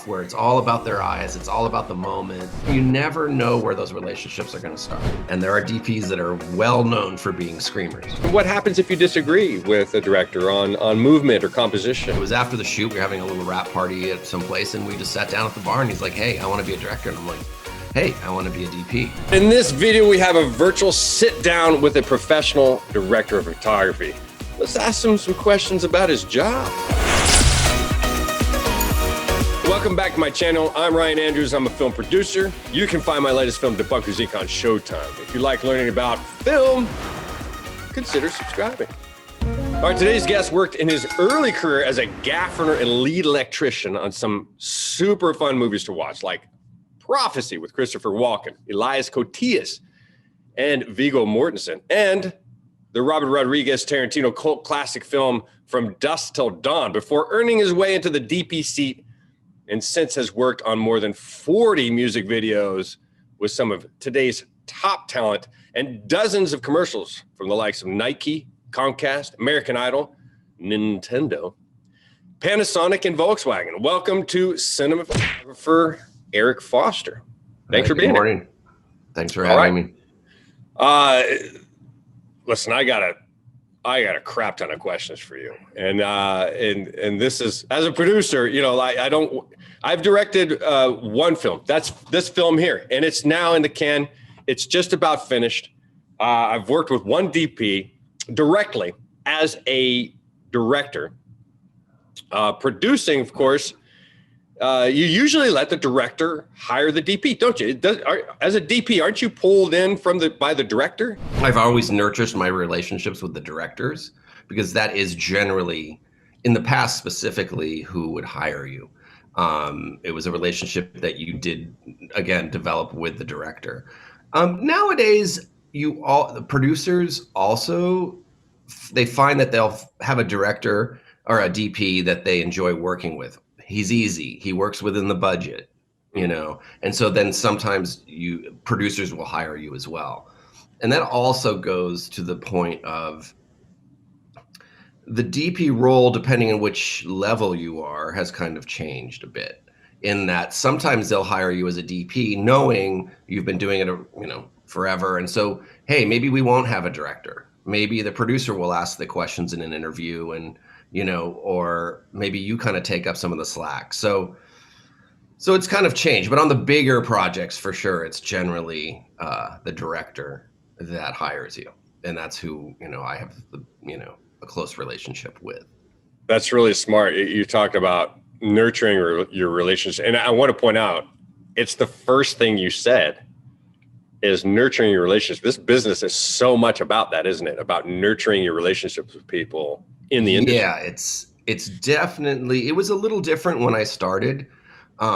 where it's all about their eyes, it's all about the moment. You never know where those relationships are going to start. And there are DPs that are well known for being screamers. What happens if you disagree with a director on movement or composition? It was after the shoot, we were having a little rap party at some place, and we just sat down at the bar, and he's like, hey, I want to be a director. And I'm like, hey, I want to be a DP. In this video, we have a virtual sit down with a professional director of photography. Let's ask him some questions about his job. Welcome back to my channel. I'm Ryan Andrz. I'm a film producer. You can find my latest film, Debunkers Inc. on Showtime. If you like learning about film, consider subscribing. All right, today's guest worked in his early career as a gaffer and lead electrician on some super fun movies to watch, like Prophecy with Christopher Walken, Elias Koteas, and Viggo Mortensen, and the Robert Rodriguez Tarantino cult classic film From Dusk Till Dawn, before earning his way into the DP seat, and since has worked on more than 40 music videos with some of today's top talent and dozens of commercials from the likes of Nike, Comcast, American Idol, Nintendo, Panasonic, and Volkswagen. Welcome to cinematographer Eric Foster. Thanks for being here. Good morning. Thanks for having me. Listen, I got a crap ton of questions for you, and this is, as a producer, you know, I've directed one film. That's this film here, and it's now in the can. It's just about finished. I've worked with one DP directly as a director, producing, of course. You usually let the director hire the DP, don't you? As a DP, aren't you pulled in by the director? I've always nurtured my relationships with the directors, because that is generally, in the past specifically, who would hire you. It was a relationship that you did, again, develop with the director. Nowadays, the producers also, they find that they'll have a director or a DP that they enjoy working with. He's easy. He works within the budget, you know? And so then sometimes producers will hire you as well. And that also goes to the point of the DP role, depending on which level you are, has kind of changed a bit, in that sometimes they'll hire you as a DP knowing you've been doing it, you know, forever. And so, hey, maybe we won't have a director. Maybe the producer will ask the questions in an interview, and you know, or maybe you kind of take up some of the slack. So it's kind of changed, but on the bigger projects, for sure, it's generally the director that hires you. And that's who, you know, I have a close relationship with. That's really smart. You talked about nurturing your relationship. And I want to point out, it's the first thing you said, is nurturing your relationships. This business is so much about that, isn't it? About nurturing your relationships with people in the industry. Yeah, it's definitely, it was a little different when I started. There's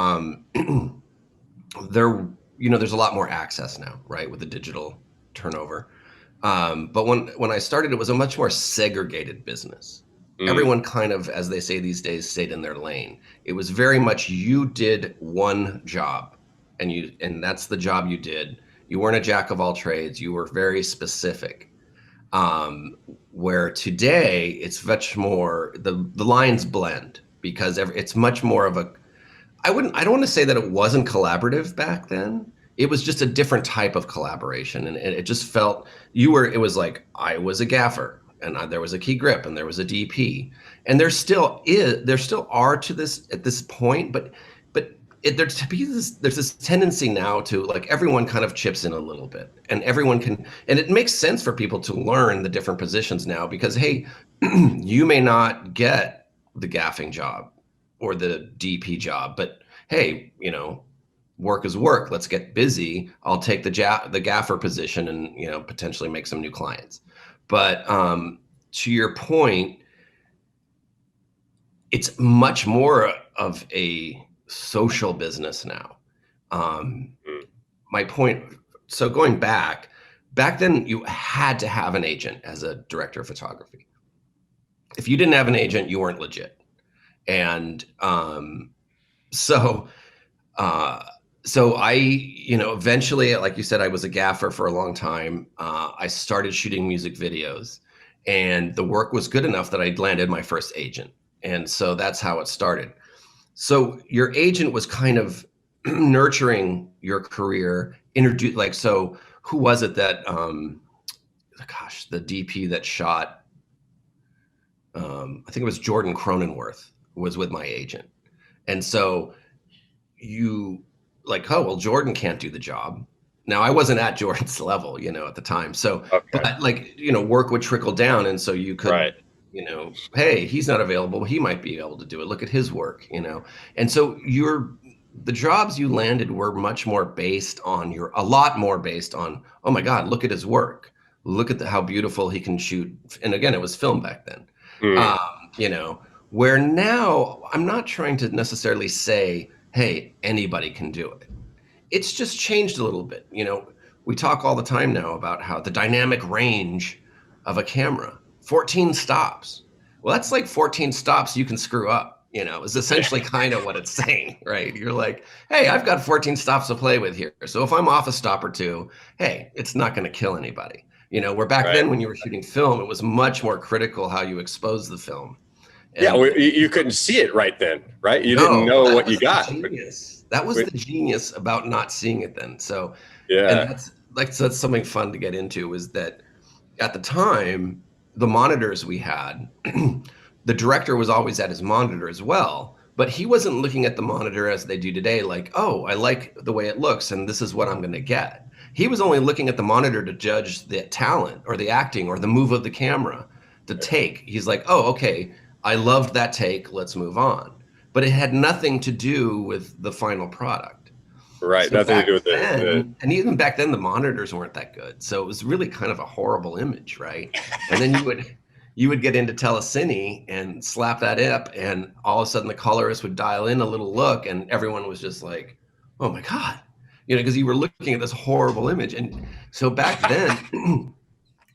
a lot more access now, right, with the digital turnover. But when I started, it was a much more segregated business. Everyone kind of, as they say these days, stayed in their lane. It was very much, you did one job, and that's the job you did. You weren't a jack of all trades. You were very specific. Where today it's much more, the lines blend, because it's much more of a, I don't want to say that it wasn't collaborative back then. It was just a different type of collaboration, and it just felt, it was like, I was a gaffer, and there was a key grip, and there was a DP, and there still are at this point, but there's this tendency now to, like, everyone kind of chips in a little bit, and everyone can, and it makes sense for people to learn the different positions now, because, hey, you may not get the gaffing job or the DP job, but hey, you know, work is work. Let's get busy. I'll take the gaffer position and, you know, potentially make some new clients. But to your point, it's much more of a social business now. My point, so going back then, you had to have an agent as a director of photography. If you didn't have an agent, you weren't legit. And so I, you know, eventually, like you said, I was a gaffer for a long time. I started shooting music videos, and the work was good enough that I landed my first agent. And so that's how it started. So your agent was kind of nurturing your career, introduce like so. Who was it that gosh, the DP that shot, I think it was Jordan Cronenworth was with my agent. And so you like, oh, well, Jordan can't do the job. Now I wasn't at Jordan's level, at the time. So, Okay. but like, work would trickle down. And so you could, Right. hey, he's not available. He might be able to do it. Look at his work. And so the jobs you landed were much more based on a lot more based on, oh my God, look at his work. Look at how beautiful he can shoot. And again, it was film back then. Mm. Where now I'm not trying to necessarily say, hey, anybody can do it. It's just changed a little bit. We talk all the time now about how the dynamic range of a camera, 14 stops. Well, that's like 14 stops you can screw up, is essentially kind of what it's saying, right? You're like, hey, I've got 14 stops to play with here. So if I'm off a stop or two, hey, it's not going to kill anybody. Where back then when you were shooting film, it was much more critical how you expose the film. Yeah, you couldn't see it right then, right? You didn't No, know that what you was the got. genius. That was the genius about not seeing it then. So, and Yeah. that's something fun to get into, is that at the time, the monitors we had, the director was always at his monitor as well, but he wasn't looking at the monitor as they do today, like, oh, I like the way it looks and this is what I'm going to get. He was only looking at the monitor to judge the talent or the acting or the move of the camera, the take. He's like, oh, okay, I loved that take, let's move on. But it had nothing to do with the final product. Right. So Nothing to do with and even back then, the monitors weren't that good. So it was really kind of a horrible image, right? And then you would get into telecine and slap that up, and all of a sudden the colorist would dial in a little look, and everyone was just like, "Oh my God," because you were looking at this horrible image. And so back then,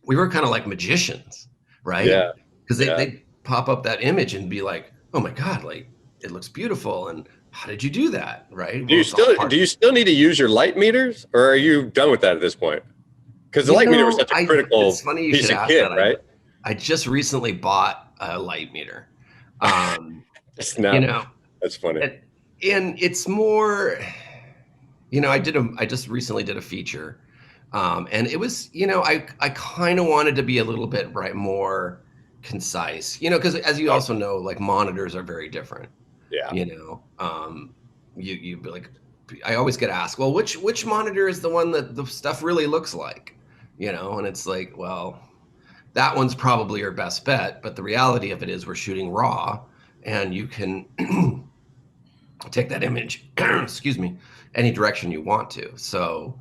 we were kind of like magicians, right? Yeah. Because they'd pop up that image and be like, "Oh my God, like it looks beautiful," and how did you do that, right? Do you still need to use your light meters, or are you done with that at this point? Because the light meter was such a critical it's funny you piece should of ask kit, that. right? I just recently bought a light meter. Snap. That's funny. And it's more, I just recently did a feature. And it was, I kind of wanted to be a little bit more concise, because as you also know, like monitors are very different. Yeah. You like, I always get asked, well, which monitor is the one that the stuff really looks like, and it's like, well, that one's probably your best bet. But the reality of it is we're shooting raw, and you can take that image, excuse me, any direction you want to. So,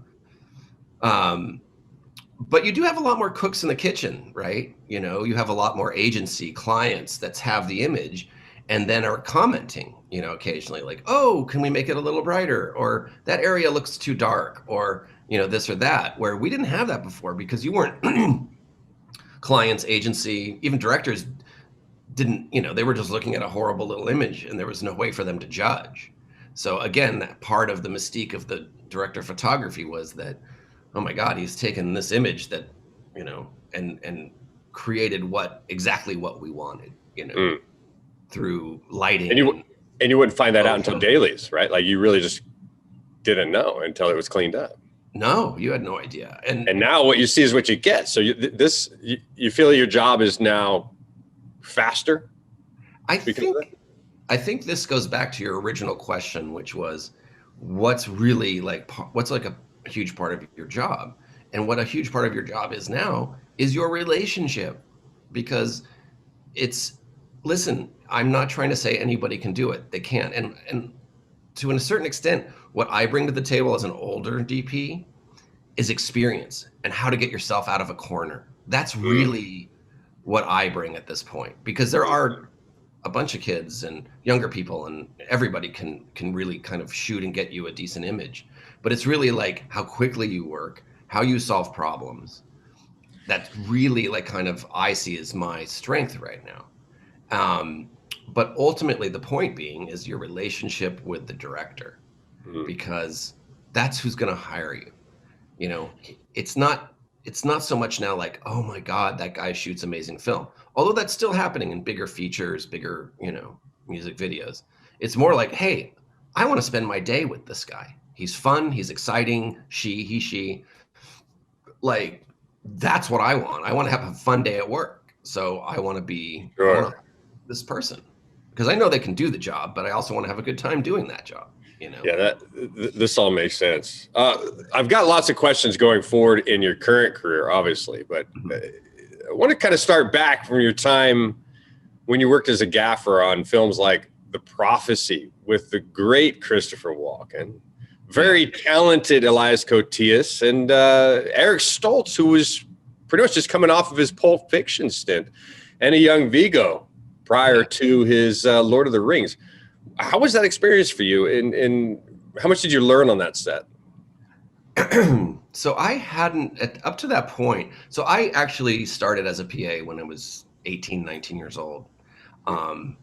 but you do have a lot more cooks in the kitchen, right? You have a lot more agency clients that have the image and then are commenting, occasionally like, oh, can we make it a little brighter? Or that area looks too dark, or, this or that, where we didn't have that before because you weren't clients, agency, even directors didn't, they were just looking at a horrible little image and there was no way for them to judge. So again, that part of the mystique of the director of photography was that, oh my God, he's taken this image that, and created exactly what we wanted, through lighting. And you wouldn't find that out until dailies, right? Like you really just didn't know until it was cleaned up. No, you had no idea. And now what you see is what you get. So you feel your job is now faster? I think this goes back to your original question, which was what's really what's like a huge part of your job. And what a huge part of your job is now is your relationship, because listen, I'm not trying to say anybody can do it. They can't. And to a certain extent, what I bring to the table as an older DP is experience and how to get yourself out of a corner. That's really what I bring at this point, because there are a bunch of kids and younger people and everybody can really kind of shoot and get you a decent image. But it's really like how quickly you work, how you solve problems. That's really kind of I see as my strength right now. But ultimately the point being is your relationship with the director, because that's who's going to hire you. It's not so much now like, oh my God, that guy shoots amazing film. Although that's still happening in bigger features, bigger, music videos. It's more like, hey, I want to spend my day with this guy. He's fun. He's exciting. She. Like, that's what I want. I want to have a fun day at work. So I want to this person because I know they can do the job, but I also want to have a good time doing that job. Yeah, this all makes sense. I've got lots of questions going forward in your current career, obviously, but I want to kind of start back from your time when you worked as a gaffer on films like The Prophecy with the great Christopher Walken, very talented Elias Koteas, and Eric Stoltz, who was pretty much just coming off of his Pulp Fiction stint, and a young Viggo prior to his Lord of the Rings. How was that experience for you, and how much did you learn on that set? So I hadn't, up to that point, so I actually started as a PA when I was 18, 19 years old. And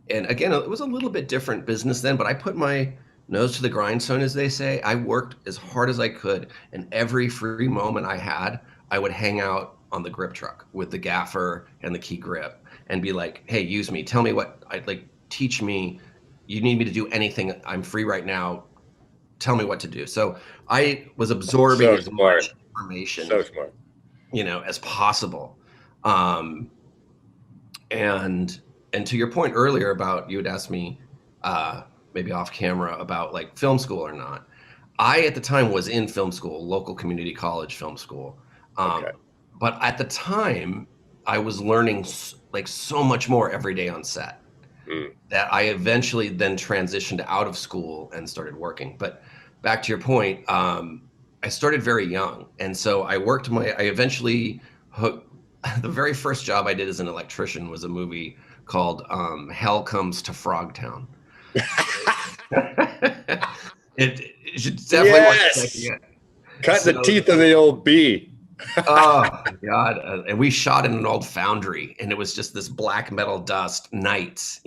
again, it was a little bit different business then, but I put my nose to the grindstone, as they say. I worked as hard as I could, and every free moment I had, I would hang out on the grip truck with the gaffer and the key grip and be like, hey, use me. Tell me what I'd like. Teach me. You need me to do anything. I'm free right now. Tell me what to do. So I was absorbing as much information, as possible. And to your point earlier about, you had asked me maybe off camera about like film school or not. I at the time was in film school, local community college film school. But at the time I was learning like so much more every day on set. That I eventually then transitioned out of school and started working. But back to your point, I started very young. And so I eventually hooked. The very first job I did as an electrician was a movie called Hell Comes to Frogtown. it should definitely watch it. Cut the teeth of the old bee. Oh God. And we shot in an old foundry, and it was just this black metal dust nights,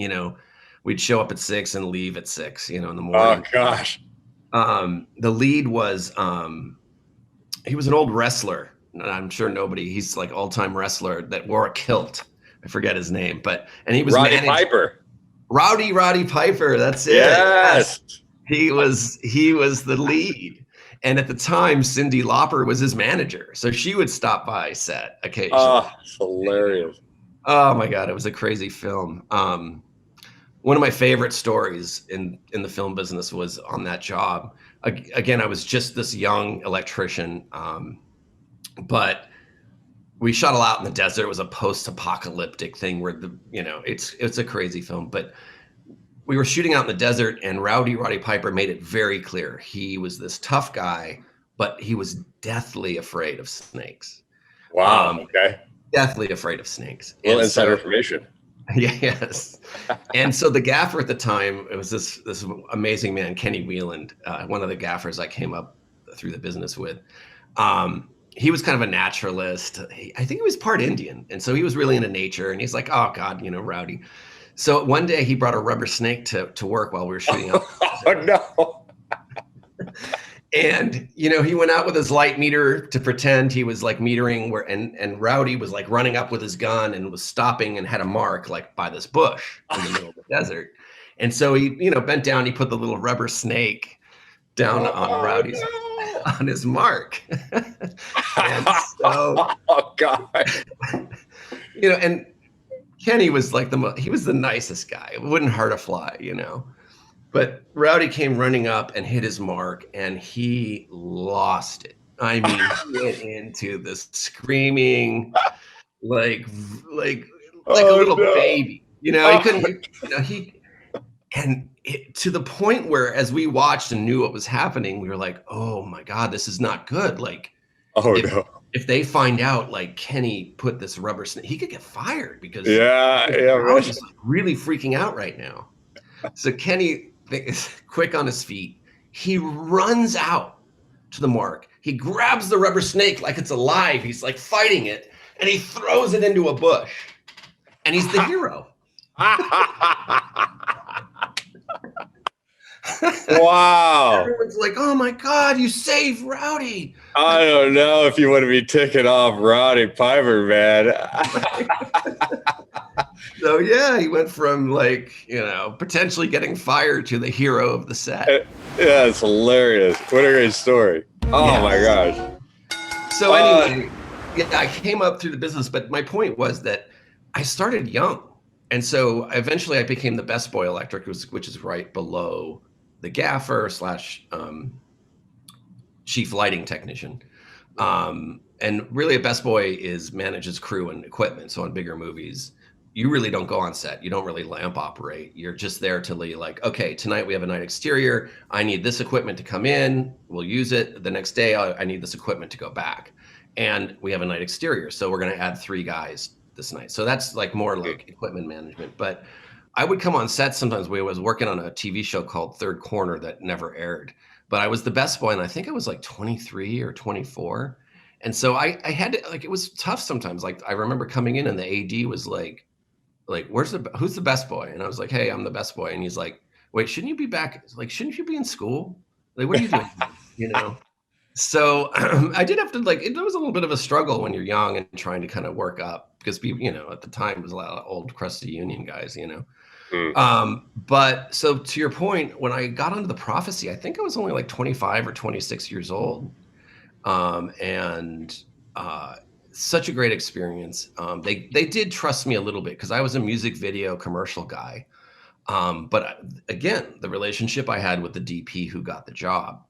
we'd show up at 6 and leave at 6, in the morning. Oh gosh. The lead was, he was an old wrestler. I'm sure he's like all-time wrestler that wore a kilt. I forget his name, and he was Piper. Roddy Piper. That's it. Yes. He was the lead. And at the time, Cyndi Lauper was his manager. So she would stop by set occasionally. Oh, it's hilarious. Oh my God, it was a crazy film. One of my favorite stories in the film business was on that job. Again, I was just this young electrician, but we shot a lot in the desert. It was a post-apocalyptic thing where it's a crazy film, but we were shooting out in the desert, and Roddy Piper made it very clear. He was this tough guy, but he was deathly afraid of snakes. Wow. Okay. Deathly afraid of snakes. Well, insider information. Yes. And so the gaffer at the time, it was this amazing man, Kenny Wieland, one of the gaffers I came up through the business with. He was kind of a naturalist. I think he was part Indian. And so he was really into nature. And he's like, oh God, Rowdy. So one day he brought a rubber snake to work while we were shooting out. Oh no. And, he went out with his light meter to pretend he was like metering and Rowdy was like running up with his gun and was stopping and had a mark like by this bush in the middle of the desert. And so he, bent down, he put the little rubber snake down on Rowdy's, on his mark. And so, oh God. And Kenny was like he was the nicest guy. It wouldn't hurt a fly, But Rowdy came running up and hit his mark, and he lost it. I mean, he went into this screaming, like a little baby. He couldn't. To the point where, as we watched and knew what was happening, we were like, "Oh my God, this is not good!" Like, if they find out, like Kenny put this rubber snake, he could get fired because I was just like really freaking out right now. So Kenny is quick on his feet. He runs out to the mark. He grabs the rubber snake like it's alive. He's like fighting it, and he throws it into a bush. And he's the hero. Wow. Everyone's like, oh my God, you saved Rowdy. I don't know if you want to be ticking off Roddy Piper, man. So yeah, he went from like, potentially getting fired to the hero of the set. Yeah, it's hilarious. What a great story. Oh my Yes. gosh. So Uh, anyway, yeah, I came up through the business, but my point was that I started young. And so eventually I became the best boy electric, which is right below the gaffer slash chief lighting technician. And really, a best boy is manages crew and equipment. So on bigger movies, you really don't go on set. You don't really lamp operate. You're just there to be like, okay, tonight we have a night exterior. I need this equipment to come in. We'll use it. The next day, I need this equipment to go back. And we have a night exterior. So we're going to add 3 guys this night. So that's like more like equipment management. But I would come on set sometimes. We was working on a TV show called Third Corner that never aired, but I was the best boy, and I think I was like 23 or 24. And so I had to, like, it was tough sometimes. Like I remember coming in and the AD was like, who's the best boy? And I was like, hey, I'm the best boy. And he's like, wait, shouldn't you be back? Like, shouldn't you be in school? Like, what are you doing? You know? So I did have to like, it was a little bit of a struggle when you're young and trying to kind of work up because people, at the time it was a lot of old crusty union guys. mm, But so to your point, when I got onto the prophecy, I think I was only like 25 or 26 years old. And such a great experience. They did trust me a little bit because I was a music video commercial guy. But again, the relationship I had with the DP who got the job.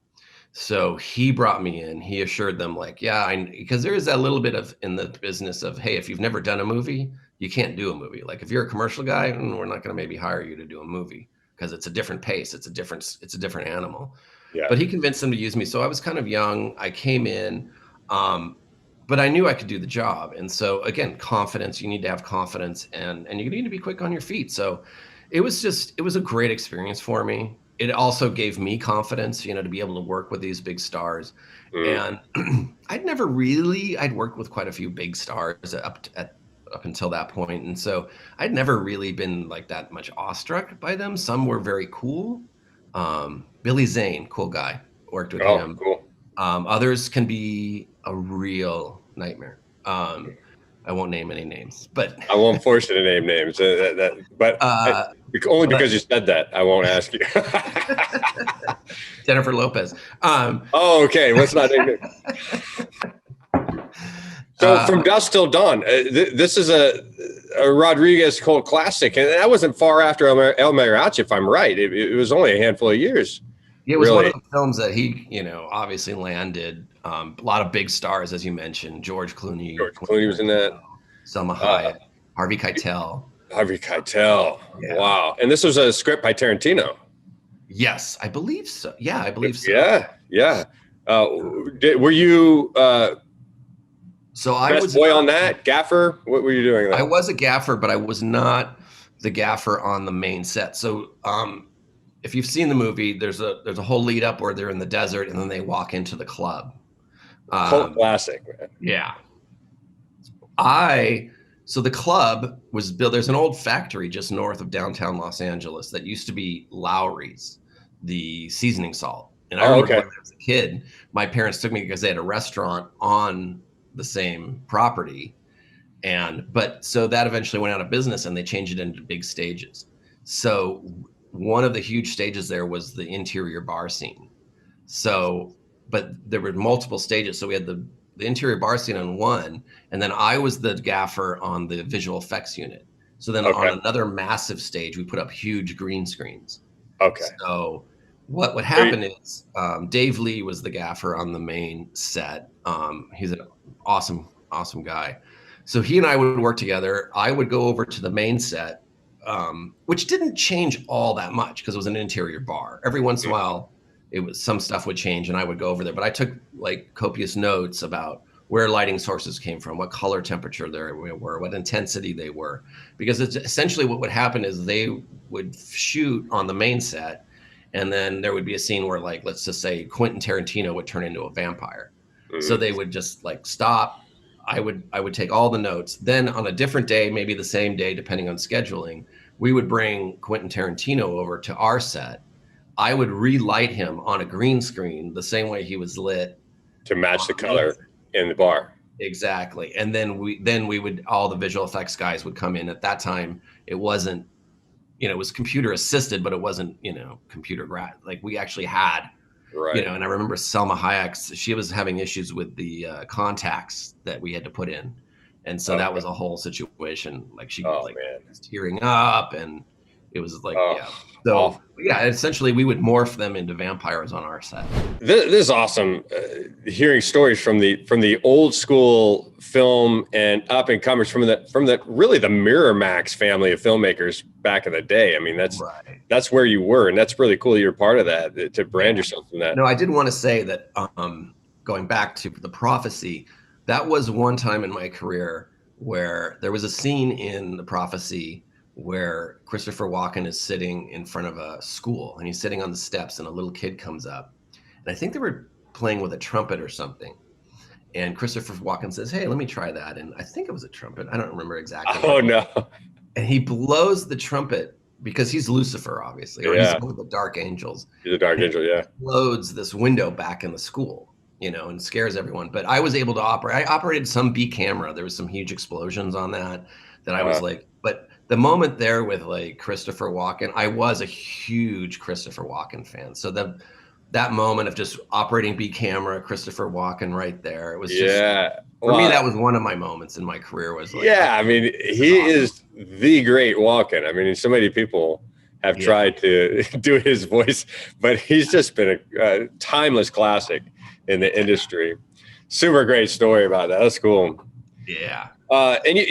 So he brought me in. He assured them, like, yeah, because there is that little bit of in the business of, hey, if you've never done a movie, you can't do a movie. Like, if you're a commercial guy, we're not going to maybe hire you to do a movie because it's a different pace. It's a different animal. yeah. But he convinced them to use me. So I was kind of young. I came in, but I knew I could do the job. And so again, confidence. You need to have confidence, and you need to be quick on your feet. So it was a great experience for me. It also gave me confidence, to be able to work with these big stars. Mm, And I'd worked with quite a few big stars up until that point. And so I'd never really been like that much awestruck by them. Some were very cool. Billy Zane, cool guy, worked with oh, him. cool. Others can be a real nightmare. I won't name any names, but I won't force you to name names. Only because you said that, I won't ask you. Jennifer Lopez. Oh, okay. Let's not name it. So from dusk till dawn, this is a Rodriguez cult classic, and that wasn't far after El Mariachi, if I'm right. It was only a handful of years. It was really. one of the films that he, obviously landed. A lot of big stars, as you mentioned. George Clooney. George Clooney was in that. Selma Hayek. Harvey Keitel. Yeah. Wow. And this was a script by Tarantino. Yes, I believe so. Yeah, I believe so. Yeah. Were you so I best was boy on that? Gaffer? What were you doing there? I was a gaffer, but I was not the gaffer on the main set. So if you've seen the movie, there's a whole lead up where they're in the desert and then they walk into the club. Cult classic, man. Yeah. So the club was built. There's an old factory just north of downtown Los Angeles that used to be Lowry's, the seasoning salt. And I remember when I was a kid, my parents took me because they had a restaurant on the same property. But so that eventually went out of business and they changed it into big stages. So one of the huge stages there was the interior bar scene. So, but there were multiple stages. So we had the interior bar scene on one, and then I was the gaffer on the visual effects unit. So then on another massive stage, we put up huge green screens. Okay. So what would happen is Dave Lee was the gaffer on the main set. He's an awesome guy. So he and I would work together. I would go over to the main set, which didn't change all that much because it was an interior bar. Every once in a while, some stuff would change and I would go over there. But I took like copious notes about where lighting sources came from, what color temperature they were, what intensity they were. Because it's essentially what would happen is they would shoot on the main set, and then there would be a scene where, like, let's just say Quentin Tarantino would turn into a vampire. So they would just like stop. I would take all the notes. Then on a different day, maybe the same day, depending on scheduling, we would bring Quentin Tarantino over to our set. I would relight him on a green screen the same way he was lit to match the color in the bar. exactly. And then we would all the visual effects guys would come in. At that time, it wasn't, it was computer assisted, but it wasn't, computer like we actually had, Right. and I remember Selma Hayek, she was having issues with the contacts that we had to put in. And so that Okay. was a whole situation. Like she Oh like man. was tearing up, and it was like, Oh, yeah. So awful. yeah, essentially we would morph them into vampires on our set. This is awesome. Hearing stories from the old school film and up and comers from the really the Miramax family of filmmakers back in the day. I mean, Right. that's where you were, and that's really cool. You're part of that to brand Yeah. yourself from that. No, I did want to say that going back to the prophecy, that was one time in my career where there was a scene in the prophecy where Christopher Walken is sitting in front of a school, and he's sitting on the steps, and a little kid comes up, and I think they were playing with a trumpet or something. And Christopher Walken says, "Hey, let me try that." And I think it was a trumpet. I don't remember exactly what Oh it was. no. And he blows the trumpet because he's Lucifer, obviously, or he's Yeah. one of the dark angels. He's a dark And angel. Yeah. explodes this window back in the school, and scares everyone. But I was able to operate. I operated some B camera. There was some huge explosions on that I was like, but the moment there with like Christopher Walken, I was a huge Christopher Walken fan. So that moment of just operating B camera, Christopher Walken right there, it was just, Yeah. for me, Well, that was one of my moments in my career, was like, yeah. I okay, mean, this is he awesome. is the great Walken. I mean, so many people have Yeah. tried to do his voice, but he's just been a timeless classic in the industry. Super great story about that. That's cool. Yeah.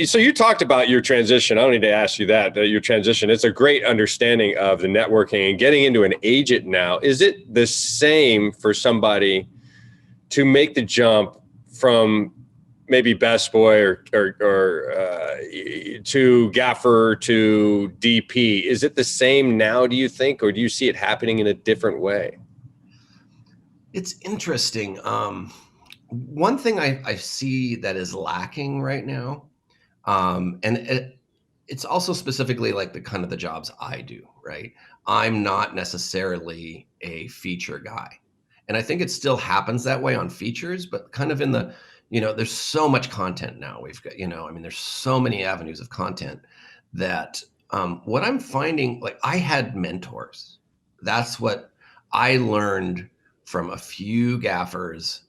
So you talked about your transition. I don't need to ask you that, your transition. It's a great understanding of the networking and getting into an agent now. Is it the same for somebody to make the jump from maybe Best Boy or to gaffer to DP? Is it the same now, do you think, or do you see it happening in a different way? It's interesting. One thing I see that is lacking right now, and it's also specifically like the kind of the jobs I do, right? I'm not necessarily a feature guy. And I think it still happens that way on features, but kind of in the, there's so much content now. We've got, I mean, there's so many avenues of content that what I'm finding, like I had mentors. That's what I learned from a few gaffers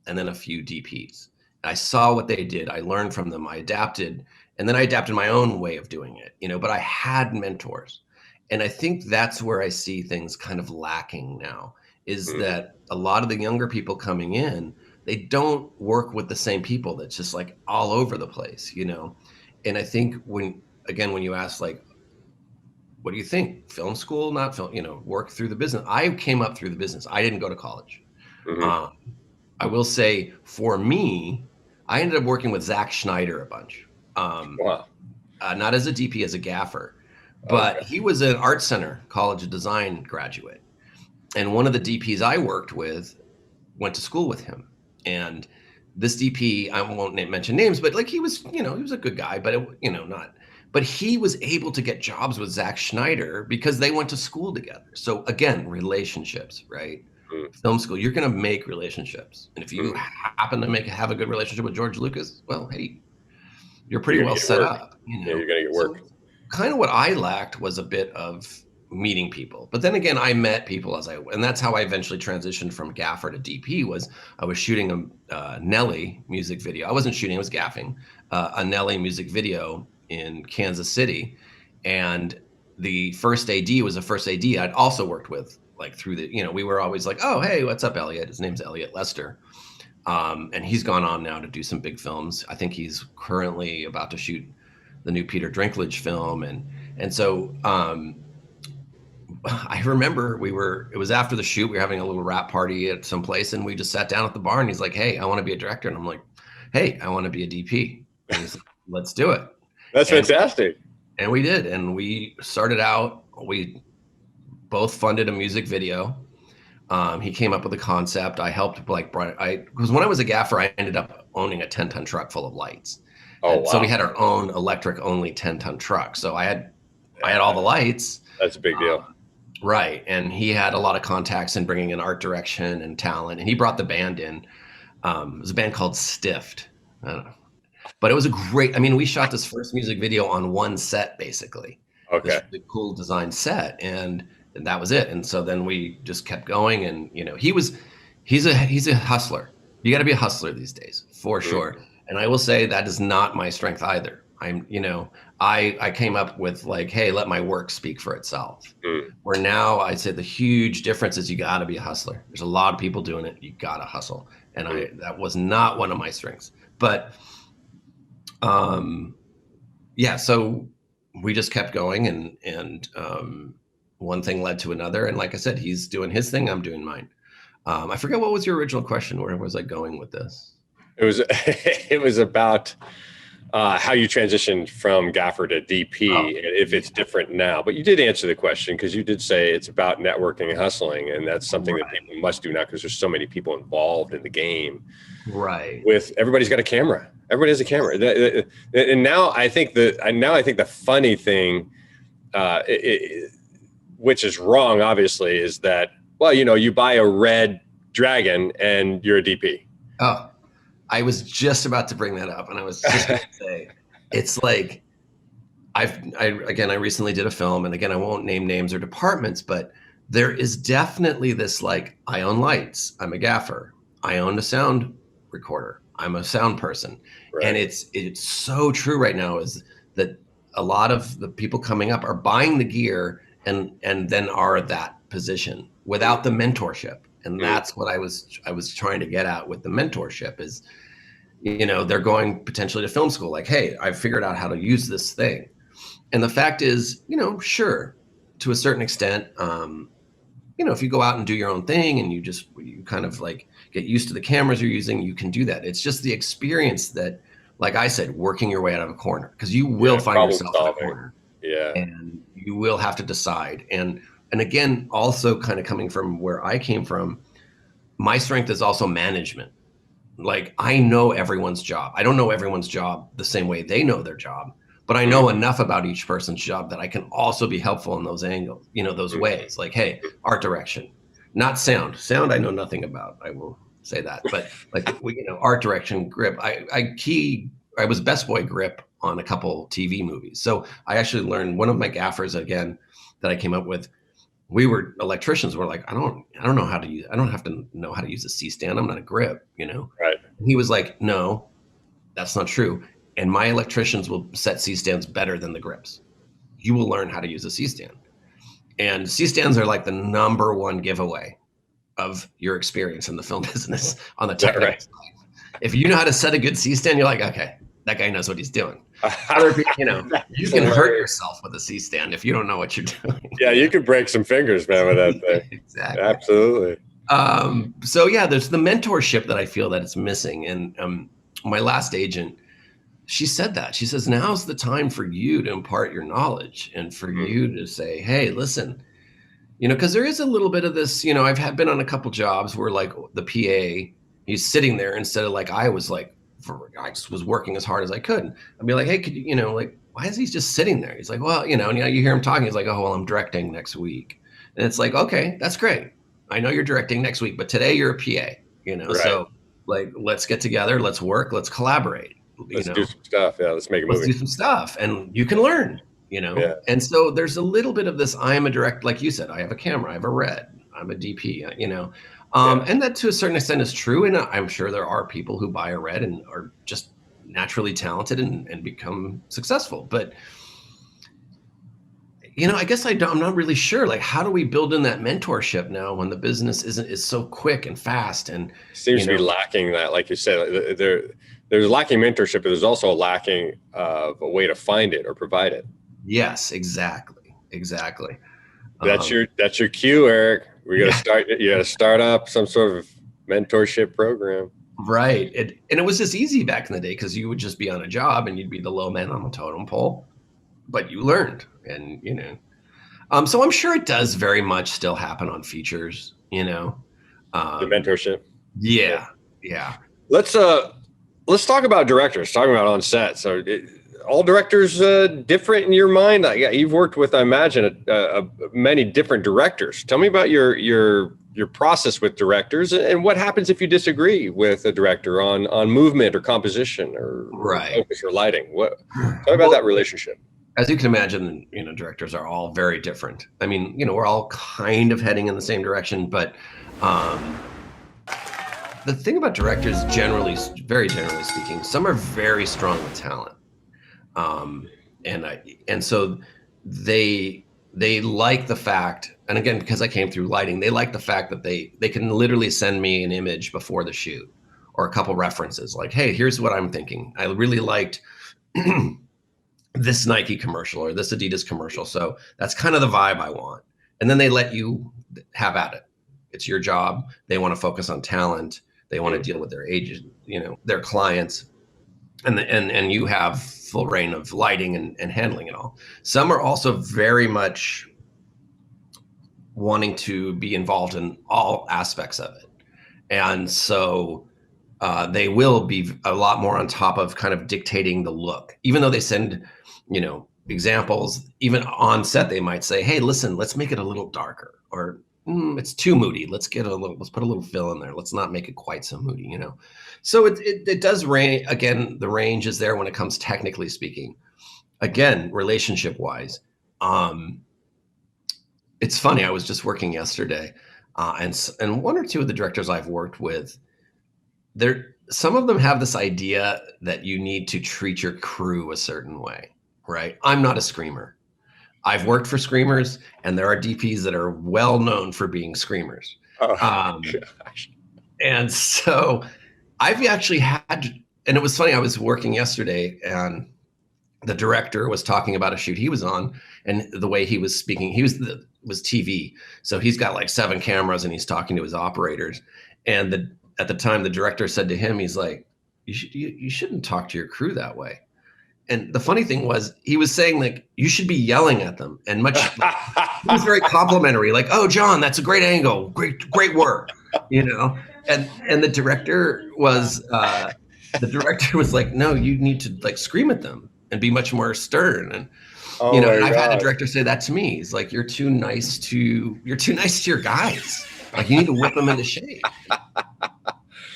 and then a few DPs. I saw what they did. I learned from them. I adapted, and then I adapted my own way of doing it, but I had mentors. And I think that's where I see things kind of lacking now, is Mm-hmm. that a lot of the younger people coming in, they don't work with the same people that's just like all over the place. And I think when you ask like, what do you think? Film school, not film, work through the business. I came up through the business. I didn't go to college. Mm-hmm. Um, I will say for me, I ended up working with Zack Schneider a bunch. Um, Wow. not as a DP, as a gaffer, but Okay. he was an art center College of Design graduate. And one of the DPs I worked with went to school with him. And this DP, I won't mention names, but like he was a good guy, but not. But he was able to get jobs with Zack Schneider because they went to school together. So again, relationships, right? Film school, you're going to make relationships. And if you Mm-hmm. happen to have a good relationship with George Lucas, well, hey, you're pretty You're well gonna get set work. up, Yeah, you're gonna get So work. kind of what I lacked was a bit of meeting people. But then again, I met people and that's how I eventually transitioned from gaffer to DP. Was I was shooting a Nelly music video. I wasn't shooting, I was gaffing a Nelly music video in Kansas City. And the first AD was the first AD I'd also worked with, like through we were always like, oh, hey, what's up, Elliot? His name's Elliot Lester. And he's gone on now to do some big films. I think he's currently about to shoot the new Peter Dinklage film. And so I remember it was after the shoot, we were having a little rap party at some place, and we just sat down at the bar, and he's like, hey, I want to be a director. And I'm like, hey, I want to be a DP. And he's like, let's do it. That's And fantastic. and we did. And we started out, we both funded a music video. He came up with a concept. I helped, because when I was a gaffer, I ended up owning a 10-ton truck full of lights. Oh And so we wow. had our own electric only 10-ton truck. So I had all the lights. That's a big deal. Right. And he had a lot of contacts in bringing in art direction and talent. And he brought the band in. It was a band called Stiffed. I don't know. But it was a great, I mean, we shot this first music video on one set, basically, this Okay. really cool design set, and that was it. And so then we just kept going, and he's a hustler. You got to be a hustler these days, for sure. And I will say that is not my strength either. I came up with like, hey, let my work speak for itself. Where now I'd say the huge difference is you got to be a hustler. There's a lot of people doing it. You got to hustle, and that was not one of my strengths. But yeah, so we just kept going, and one thing led to another. And like I said, he's doing his thing, I'm doing mine. I forget, what was your original question? Where was I going with this? It was it was about how you transitioned from gaffer to DP, and if it's different now. But you did answer the question, because you did say it's about networking and hustling, and that's something that people must do now, because there's so many people involved in the game. Right. With everybody's got a camera. Everybody has a camera. And now I think the funny thing, which is wrong, obviously, is that, well, you buy a red Dragon and you're a DP. Oh, I was just about to bring that up, and I was just going to say, it's like, I recently did a film, and again, I won't name names or departments, but there is definitely this, like, I own lights, I'm a gaffer, I own a sound recorder, I'm a sound person. Right. And it's so true right now, is that a lot of the people coming up are buying the gear and then are that position without the mentorship. And that's what I was trying to get at with the mentorship is, they're going potentially to film school, like, hey, I've figured out how to use this thing. And the fact is, sure, to a certain extent, if you go out and do your own thing and you kind of like get used to the cameras you're using, you can do that. It's just the experience that, like I said, working your way out of a corner, because you will find yourself in a corner. Yeah. And you will have to decide. And again, also kind of coming from where I came from, my strength is also management. Like, I know everyone's job. I don't know everyone's job the same way they know their job, but I know enough about each person's job that I can also be helpful in those angles, those ways. Like, hey, art direction, not sound. Sound I know nothing about. I will say that. But like, art direction, grip. I was best boy grip on a couple TV movies. So I actually learned, one of my gaffers, again, that I came up with, we were electricians. We're like, I don't know how to use, I don't have to know how to use a C-stand. I'm not a grip, Right. And he was like, no, that's not true. And my electricians will set C-stands better than the grips. You will learn how to use a C-stand. And C-stands are like the number one giveaway of your experience in the film business on the technical side. If you know how to set a good C-stand, you're like, okay, that guy knows what he's doing. You can hurt yourself with a C-stand if you don't know what you're doing. Yeah, you could break some fingers, man, with that thing. Exactly. Absolutely. So yeah, there's the mentorship that I feel that it's missing. And my last agent, she said that. She says, now's the time for you to impart your knowledge and for you to say, hey, listen, because there is a little bit of this, I've been on a couple jobs where, like, the PA, he's sitting there instead of, like, I was was working as hard as I could. I'd be like, hey, could you, like, why is he just sitting there? He's like, well, and you hear him talking. He's like, oh, well, I'm directing next week. And it's like, okay, that's great. I know you're directing next week, but today you're a PA, right. So, like, let's get together, let's work, let's collaborate. Let's do some stuff. Yeah, let's make a movie. Let's do some stuff, and you can learn, Yeah. And so there's a little bit of this, I am a direct, like you said, I have a camera, I have a red, I'm a DP, and that to a certain extent is true. And I'm sure there are people who buy a red and are just naturally talented and become successful. But, I guess I'm not really sure. Like, how do we build in that mentorship now when the business is so quick and fast? And seems to be lacking that, like you said, there's lacking mentorship, but there's also a lacking of a way to find it or provide it. Yes, exactly. That's your cue, Eric. You got to start up some sort of mentorship program. Right. And it was just easy back in the day, because you would just be on a job and you'd be the low man on the totem pole, but you learned. And, so I'm sure it does very much still happen on features, the mentorship. Yeah. Let's talk about directors, talking about on set. So all directors different in your mind? You've worked with, I imagine, many different directors. Tell me about your your process with directors, and what happens if you disagree with a director on movement or composition or Right. focus or lighting. What tell me about Well, that relationship. as you can imagine, directors are all very different. I mean, we're all kind of heading in the same direction, but um, the thing about directors, very generally speaking, some are very strong with talent, um, and so they like the fact, and again, because I came through lighting, they like the fact that they can literally send me an image before the shoot or a couple references, like, hey, here's what I'm thinking. I really liked this Nike commercial or this Adidas commercial, so that's kind of the vibe I want. And then they let you have at it. It's your job. They want to focus on talent. They want to deal with their agent, their clients, and you have full reign of lighting and handling it all. Some are also very much wanting to be involved in all aspects of it, and so they will be a lot more on top of kind of dictating the look, even though they send examples. Even on set they might say, hey, listen, let's make it a little darker, or it's too moody, let's put a little fill in there, let's not make it quite so moody. So it does range. Again, the range is there when it comes technically speaking. Again, relationship wise, it's funny, I was just working yesterday, and one or two of the directors I've worked with, some of them have this idea that you need to treat your crew a certain way, right? I'm not a screamer. I've worked for screamers, and there are DPs that are well known for being screamers. Oh, gosh. And so I've actually had, and it was funny, I was working yesterday, and the director was talking about a shoot he was on, and the way he was speaking, was TV. So he's got like 7 cameras, and he's talking to his operators. And at the time, the director said to him, he's like, you shouldn't talk to your crew that way. And the funny thing was, he was saying, like, you should be yelling at them, and he was very complimentary, like, oh, John, that's a great angle, great work, and the director was like, no, you need to like scream at them and be much more stern. And and I've had a director say that to me. He's like, you're too nice to your guys. Like, you need to whip them into shape.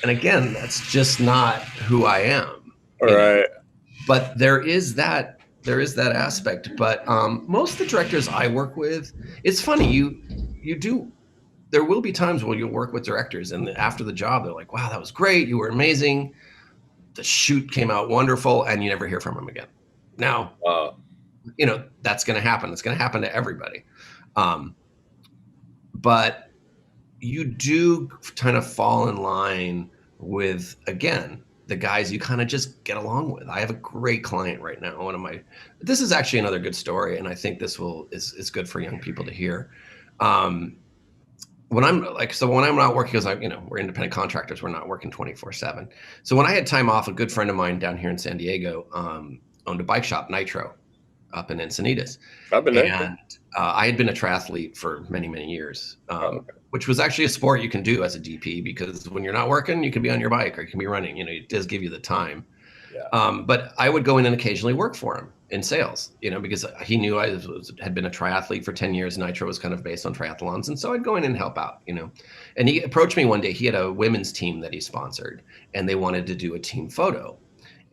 And again, that's just not who I am. Right. But there is that aspect. But most of the directors I work with, it's funny, there will be times when you'll work with directors, and after the job, they're like, wow, that was great. You were amazing. The shoot came out wonderful, and you never hear from them again. Now, that's going to happen. It's going to happen to everybody. But you do kind of fall in line with, again, the guys you kind of just get along with. I have a great client right now. This is actually another good story, and I think this is good for young people to hear. When I'm not working, because we're independent contractors, we're not working 24/7. So when I had time off, a good friend of mine down here in San Diego owned a bike shop, Nitro, up in Encinitas. I've been there. And I had been a triathlete for many, many years, which was actually a sport you can do as a DP, because when you're not working, you can be on your bike or you can be running. It does give you the time. Yeah. But I would go in and occasionally work for him in sales, because he knew I had been a triathlete for 10 years. Nitro was kind of based on triathlons. And so I'd go in and help out, And he approached me one day. He had a women's team that he sponsored, and they wanted to do a team photo.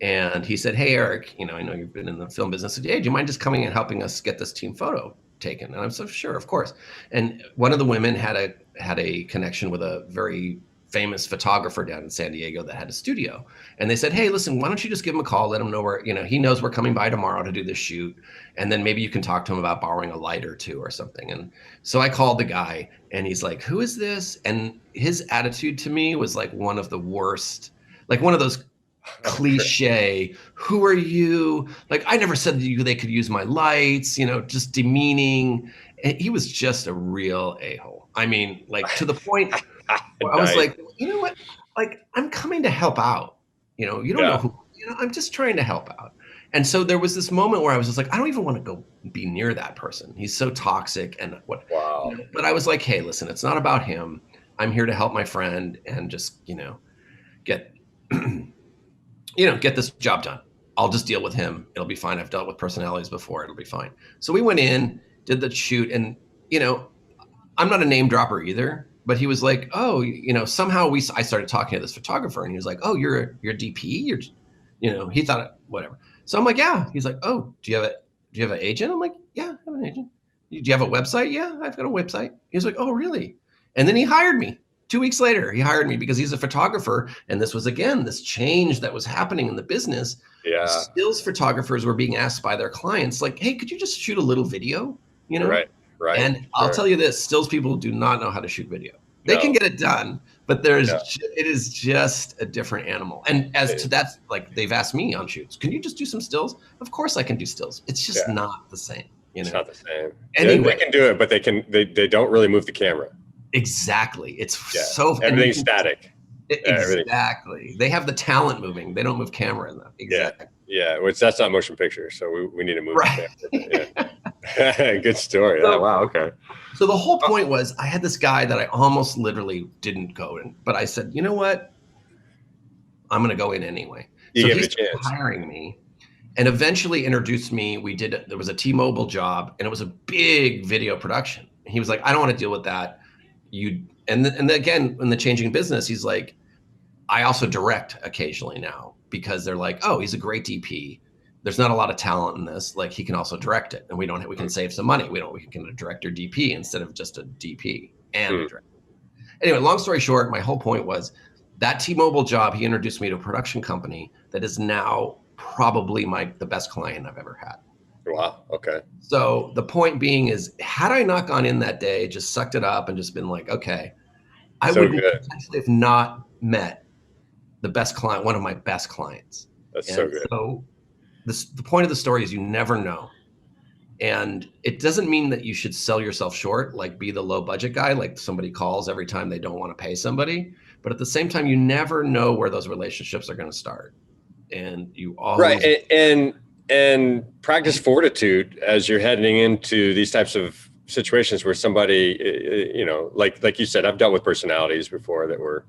And he said, hey, Eric, I know you've been in the film business. Hey, do you mind just coming and helping us get this team photo taken? And I'm so, sure, of course. And one of the women had a connection with a very famous photographer down in San Diego that had a studio. And they said, hey, listen, why don't you just give him a call, let him know where, he knows we're coming by tomorrow to do this shoot. And then maybe you can talk to him about borrowing a light or two or something. And so I called the guy, and he's like, who is this? And his attitude to me was like one of the worst, like one of those cliche, who are you? Like, I never said to you they could use my lights, just demeaning. And he was just a real a-hole. I mean, like, to the point where I was like, you know what? Like, I'm coming to help out. You don't know who, I'm just trying to help out. And so there was this moment where I was just like, I don't even want to go be near that person. He's so toxic. And what? Wow. But I was like, hey, listen, it's not about him. I'm here to help my friend and just, get get this job done. I'll just deal with him. It'll be fine. I've dealt with personalities before. It'll be fine. So we went in, did the shoot, and I'm not a name dropper either. but he was like, oh, somehow I started talking to this photographer, and he was like, oh, you're a DP, he thought whatever. So I'm like, yeah. He's like, oh, do you have an agent? I'm like, yeah, I have an agent. Do you have a website? Yeah, I've got a website. He's like, oh, really? And then he hired me. 2 weeks later, he hired me because he's a photographer. And this was, again, this change that was happening in the business. Yeah. Stills photographers were being asked by their clients, like, hey, could you just shoot a little video? Right. And I'll tell you this, stills people do not know how to shoot video. They can get it done, but it is just a different animal. And as to that, like, they've asked me on shoots, can you just do some stills? Of course I can do stills. It's just not the same. It's not the same. Anyway, they can do it, but they don't really move the camera. Exactly. It's everything's static. Exactly. They have the talent moving. They don't move camera in them. Exactly. Yeah. Which that's not motion picture. So we need to move the camera. Yeah. Good story. Oh, wow. Okay. So the whole point was I had this guy that I almost literally didn't go in, but I said, you know what? I'm going to go in anyway. You so gave he it a chance. Hiring me and eventually introduced me. There was a T-Mobile job, and it was a big video production. He was like, I don't want to deal with that. And again, in the changing business, he's like, I also direct occasionally now, because they're like, oh, he's a great DP. There's not a lot of talent in this. Like, he can also direct it, and we can save some money. We can a director DP instead of just a DP and a director. Anyway, long story short, my whole point was that T-Mobile job, he introduced me to a production company that is now probably the best client I've ever had. Wow. Okay. So the point being is, had I not gone in that day, just sucked it up and just been like, okay, I would potentially have not met the best client, one of my best clients. That's so good. So the point of the story is you never know. And it doesn't mean that you should sell yourself short, like be the low budget guy, like somebody calls every time they don't want to pay somebody. But at the same time, you never know where those relationships are going to start. And you always and practice fortitude as you're heading into these types of situations where somebody, like you said, I've dealt with personalities before that were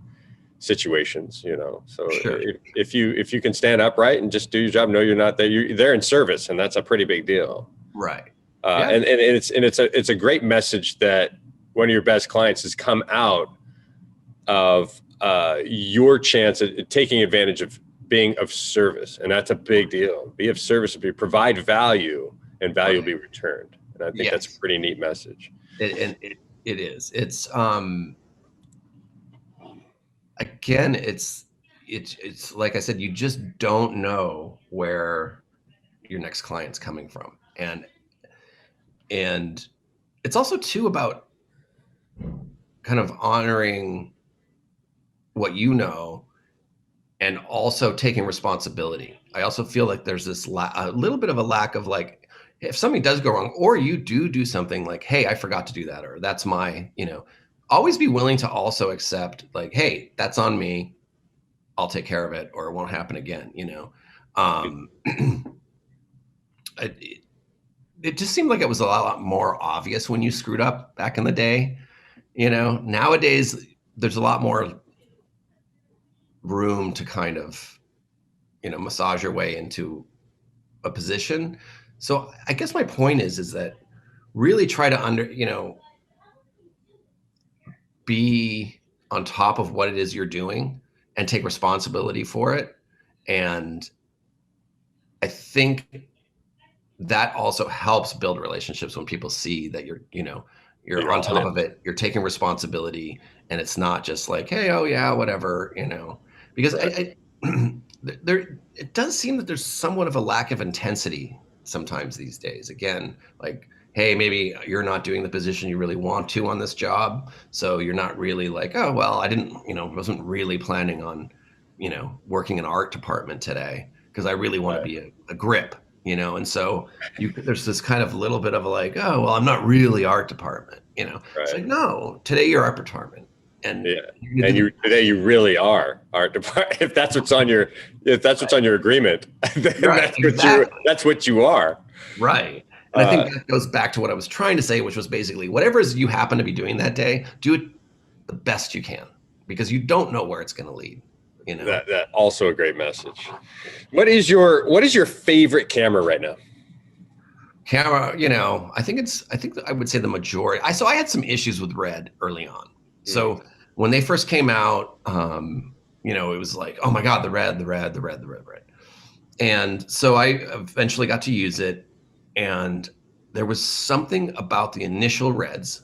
situations, so sure. if you can stand upright and just do your job, know you're not there, you're there in service, and that's a pretty big deal. Right. And it's a great message that one of your best clients has come out of your chance at taking advantage of being of service, and that's a big deal. Be of service, provide value, and value will be returned. And I think that's a pretty neat message. It is. It's again, it's like I said, you just don't know where your next client's coming from, and it's also too about kind of honoring what you know, and also taking responsibility. I also feel like there's this a little bit of a lack of, like, if something does go wrong, or you do something, like, hey, I forgot to do that, or that's my, always be willing to also accept, like, hey, that's on me. I'll take care of it, or it won't happen again. It just seemed like it was a lot more obvious when you screwed up back in the day. Nowadays there's a lot more room to kind of, massage your way into a position. So I guess my point is that really try to be on top of what it is you're doing and take responsibility for it. And I think that also helps build relationships when people see that you're on top of it, you're taking responsibility, and it's not just like, hey, oh yeah, whatever, because it does seem that there's somewhat of a lack of intensity sometimes these days. Again, like, hey, maybe you're not doing the position you really want to on this job, so you're not really like, oh, well, I didn't, wasn't really planning on, working in art department today because I really want to be a grip, and so there's this kind of little bit of a like, oh, well, I'm not really art department, It's like, no, today you're art department. And today you really are art department. If that's what's on your agreement, then that's what you are. Right. And I think that goes back to what I was trying to say, which was basically whatever you happen to be doing that day, do it the best you can, because you don't know where it's going to lead. That also a great message. What is your favorite camera right now? Camera, I think I would say the majority. I had some issues with Red early on. Mm. So when they first came out, it was like, oh my God, the red, the red, the red, the red, red. And so I eventually got to use it. And there was something about the initial reds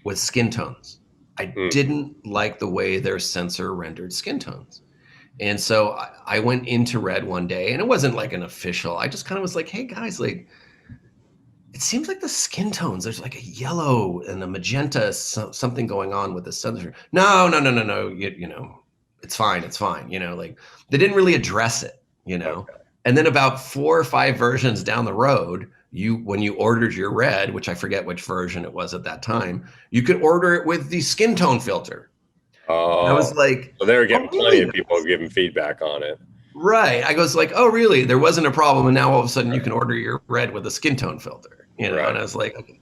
with skin tones. I Mm. didn't like the way their sensor rendered skin tones. And so I went into red one day, and it wasn't like an official. I just kind of was like, hey guys, like, it seems like the skin tones, there's like a yellow and a magenta, something going on with the sensor. No, no, no, no, no. It's fine. It's fine. Like they didn't really address it, Okay. And then about 4 or 5 versions down the road, when you ordered your red, which I forget which version it was at that time, you could order it with the skin tone filter. And I was Oh, like, so they were oh, getting plenty really? of people giving feedback on it. Right. I goes like, oh, really? There wasn't a problem, and now all of a sudden you can order your red with a skin tone filter, Right. And I was like, okay.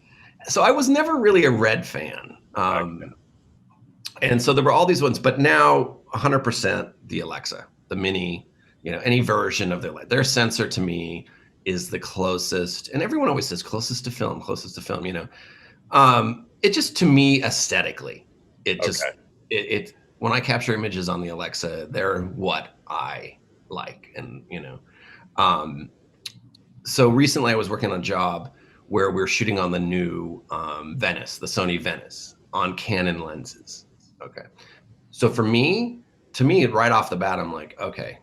So I was never really a red fan, Okay. and so there were all these ones, but now 100% the Alexa, the Mini, any version of their sensor to me is the closest, and everyone always says closest to film, closest to film. It just, to me, aesthetically, it Okay. just it when I capture images on the Alexa, they're what I like, and um, so recently I was working on a job where we're shooting on the new Venice, the Sony Venice, on Canon lenses. Okay, so to me, right off the bat, I'm like, okay,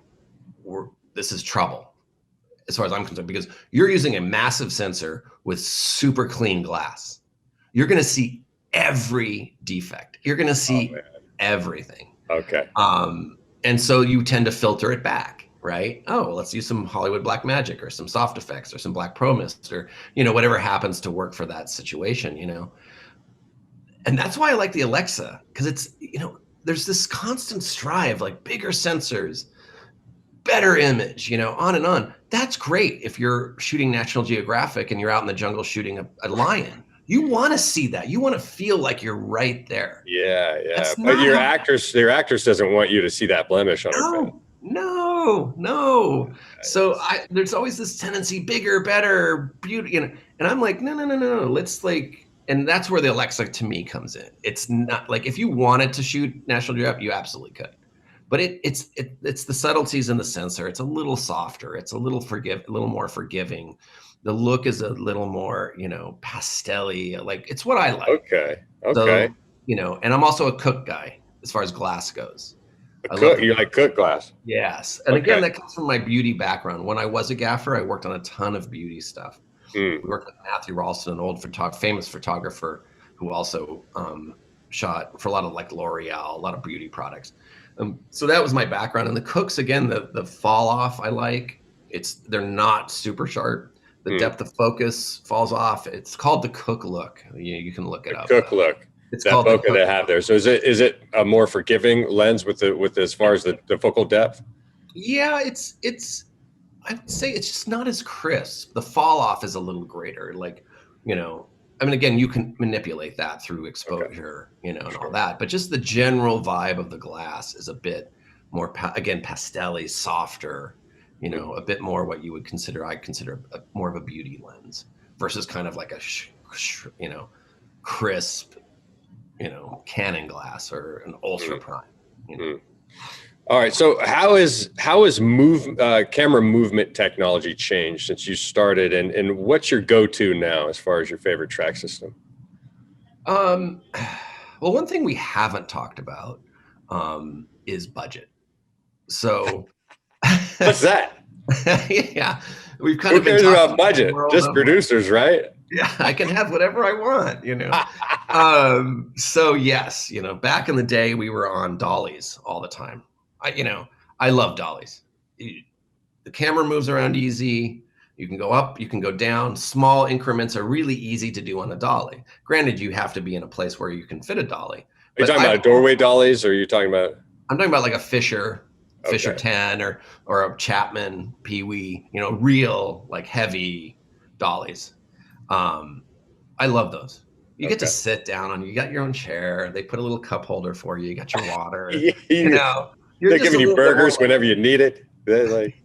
this is trouble as far as I'm concerned, because you're using a massive sensor with super clean glass. You're going to see every defect. You're going to Oh see man. everything. Okay. And so you tend to filter it back, right? Oh, well, let's use some Hollywood Black Magic or some soft effects or some Black Pro Mist or, whatever happens to work for that situation, And that's why I like the Alexa, because it's, there's this constant strive, like bigger sensors, better image, on and on. That's great if you're shooting National Geographic and you're out in the jungle shooting a lion. You want to see that. You want to feel like you're right there. Yeah, yeah. That's But not your how. actress doesn't want you to see that blemish on her face. No, no, no. So Nice. there's always this tendency, bigger, better, beauty, and I'm like, no, no, no, no. Let's and that's where the Alexa to me comes in. It's not like if you wanted to shoot National Geographic, you absolutely could. But it's the subtleties in the sensor. It's a little softer. It's a little more forgiving. The look is a little more, pastel-y. Like it's what I like. Okay. Okay. So, and I'm also a cook guy as far as glass goes. A I love cook. the You like cook glass? yes. And again, Okay. that comes from my beauty background. When I was a gaffer, I worked on a ton of beauty stuff. Mm. We worked with Matthew Ralston, an old famous photographer who also shot for a lot of like L'Oreal, a lot of beauty products. So that was my background. And the cooks, again, the fall off I like. They're not super sharp. The Mm. depth of focus falls off. It's called the cook look. You can look it The up. cook look. It's That called the bokeh cook they have there. So is it a more forgiving lens with as far as the focal depth? Yeah, it's I would say it's just not as crisp. The fall off is a little greater. Like, I mean, again, you can manipulate that through Okay. exposure, and all Sure. that. But just the general vibe of the glass is a bit more, again, pastel-y, softer, Mm. a bit more what I consider more of a beauty lens versus kind of like a, crisp, Canon glass or an ultra Mm. prime, Mm. All right. So how is camera movement technology changed since you started, and what's your go-to now as far as your favorite track system? Um, well, one thing we haven't talked about is budget. So, What's that? yeah, we've kind Who of been cares talking about about the budget? world Just of like, producers, right? yeah, I can have whatever I want. So yes, back in the day, we were on dollies all the time. I love dollies. The camera moves around easy. You can go up, you can go down. Small increments are really easy to do on a dolly. Granted, you have to be in a place where you can fit a dolly. Are you But talking about doorway dollies, or are you talking about? I'm talking about like a Fisher Okay. 10 or a Chapman Pee Wee, real like heavy dollies. I love those. You get to Okay. sit down on. You got your own chair. They put a little cup holder for you. You got your water. You- You're They're just a giving you little bit more burgers like, whenever you need it. They're like,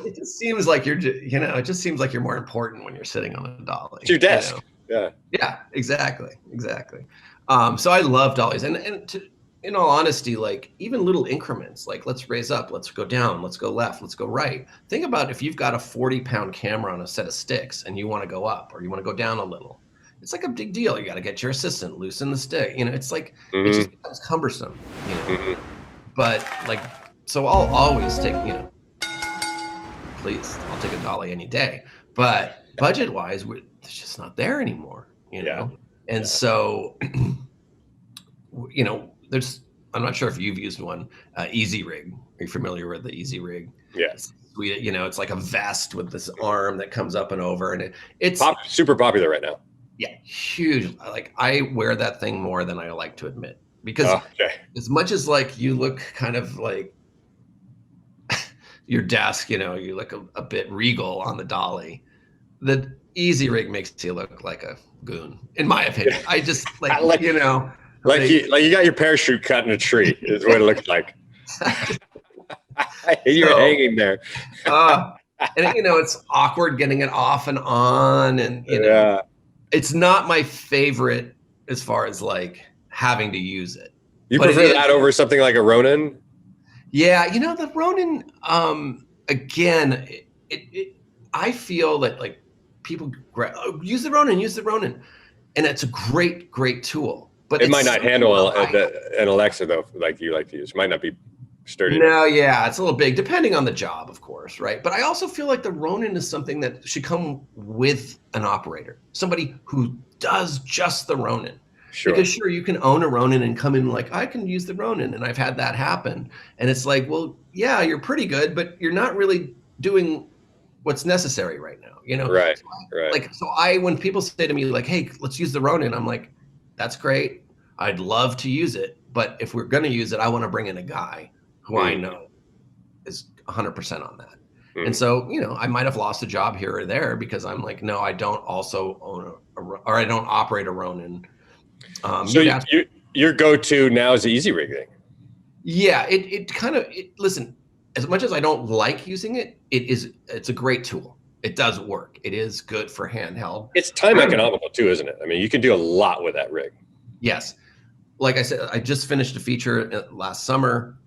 it just seems like it just seems like you're more important when you're sitting on a dolly. it's your desk. Yeah. Yeah, exactly, exactly. So I love dollies, in all honesty, like even little increments, like let's raise up, let's go down, let's go left, let's go right. Think about if you've got a 40-pound camera on a set of sticks and you want to go up or you want to go down a little. It's like a big deal. You got to get your assistant, loosen the stick. It's like it just becomes cumbersome. But like, so I'll always take, please, I'll take a dolly any day. But budget-wise, it's just not there anymore. And so, there's, I'm not sure if you've used one, Easy Rig. Are you familiar with the Easy Rig? Yes. It's like a vest with this arm that comes up and over, and it's super popular right now. Yeah, huge. Like I wear that thing more than I like to admit, because as much as like you look kind of like your desk, you look a bit regal on the dolly. The Easy Rig makes you look like a goon, in my opinion. I just like you got your parachute cut in a tree is what it looks like. You're hanging there. And it's awkward getting it off and on, and it's not my favorite as far as like having to use it. You prefer that over something like a Ronin? Yeah, the Ronin, again, I feel that like people use the Ronin, and it's a great tool. But it might not handle an Alexa though, like you like to use. It might not be sturdy. No, yeah, it's a little big, depending on the job, of course, right? But I also feel like the Ronin is something that should come with an operator, somebody who does just the Ronin. Sure. Because sure, you can own a Ronin and come in like, I can use the Ronin, and I've had that happen. And it's like, well, yeah, you're pretty good, but you're not really doing what's necessary right now, Right, right. Like, so when people say to me like, hey, let's use the Ronin, I'm like, that's great. I'd love to use it, but if we're going to use it, I want to bring in a guy who I know is 100% on that. And so, I might have lost a job here or there because I'm like, no, I don't also own or I don't operate a Ronin. So your go-to now is the Easy Rig thing. Yeah, it kind of, listen, as much as I don't like using it, it's a great tool. It does work. It is good for handheld. It's time economical too, isn't it? I mean, you can do a lot with that rig. Yes. Like I said, I just finished a feature last summer.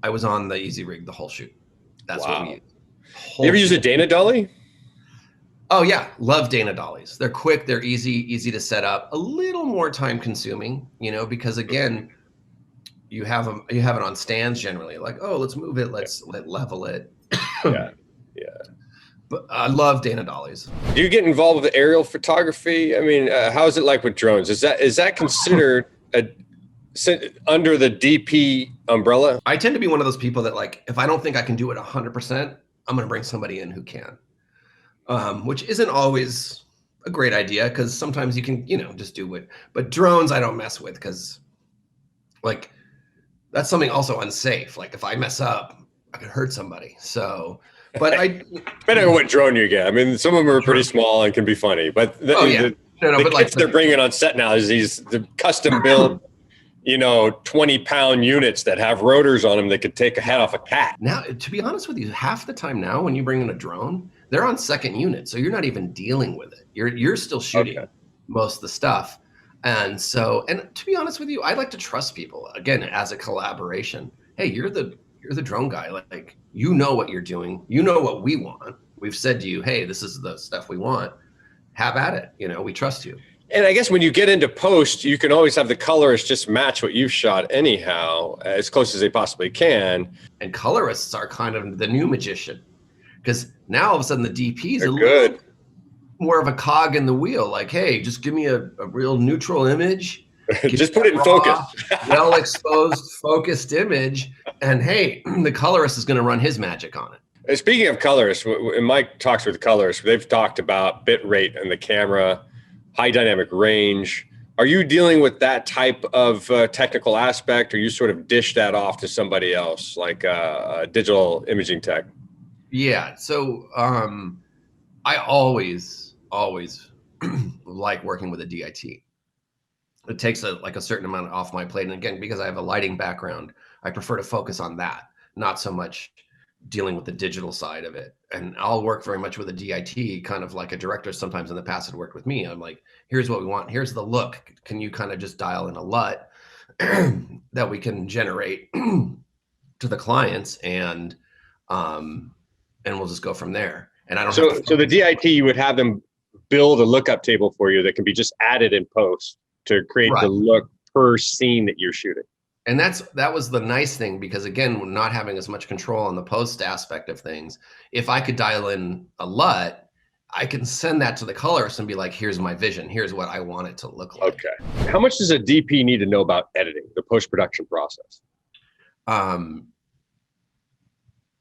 I was on the Easy Rig the whole shoot. That's what we use. You ever use a Dana dolly? Oh yeah, love Dana dollies. They're quick, they're easy to set up. A little more time consuming, because again, you have it on stands generally. Like, oh, let's move it, let's level it. Yeah. But I love Dana dollies. Do you get involved with aerial photography? I mean, how is it like with drones? Is that considered under the DP umbrella? I tend to be one of those people that like, if I don't think I can do it 100%, I'm going to bring somebody in who can, which isn't always a great idea because sometimes you can, just do it. But drones, I don't mess with because like that's something also unsafe. Like if I mess up, I could hurt somebody. So, but depending on what drone you get. I mean, some of them are pretty small and can be funny, but the kits like they're bringing on set now is the custom build 20-pound units that have rotors on them that could take a head off a cat. Now, to be honest with you, half the time now when you bring in a drone, they're on second unit, so you're not even dealing with it. You're still shooting most of the stuff. And so, and to be honest with you, I like to trust people, again, as a collaboration. Hey, you're the drone guy. Like, what you're doing. You know what we want. We've said to you, hey, this is the stuff we want. Have at it. We trust you. And I guess when you get into post, you can always have the colorists just match what you've shot anyhow, as close as they possibly can. And colorists are kind of the new magician, because now all of a sudden the DPs are good. More of a cog in the wheel. Like, hey, just give me a real neutral image. Just put it in focus. Well exposed, focused image. And hey, the colorist is going to run his magic on it. And speaking of colorists, in my talks with the colorists, they've talked about bit rate and the camera, high dynamic range. Are you dealing with that type of technical aspect, or you sort of dish that off to somebody else, like digital imaging tech? Yeah. So I always like working with a DIT. It takes a certain amount off my plate. And again, because I have a lighting background, I prefer to focus on that, not so much dealing with the digital side of it. And I'll work very much with a DIT, kind of like a director sometimes in the past had worked with me. I'm like, here's what we want. Here's the look. Can you kind of just dial in a LUT that we can generate to the clients, and we'll just go from there. And I don't have to. So the DIT, you would have them build a lookup table for you that can be just added in post to create the look per scene that you're shooting. And that was the nice thing, because again, not having as much control on the post aspect of things, if I could dial in a LUT, I can send that to the colorist and be like, here's my vision. Here's what I want it to look like. Okay. How much does a DP need to know about editing, the post-production process?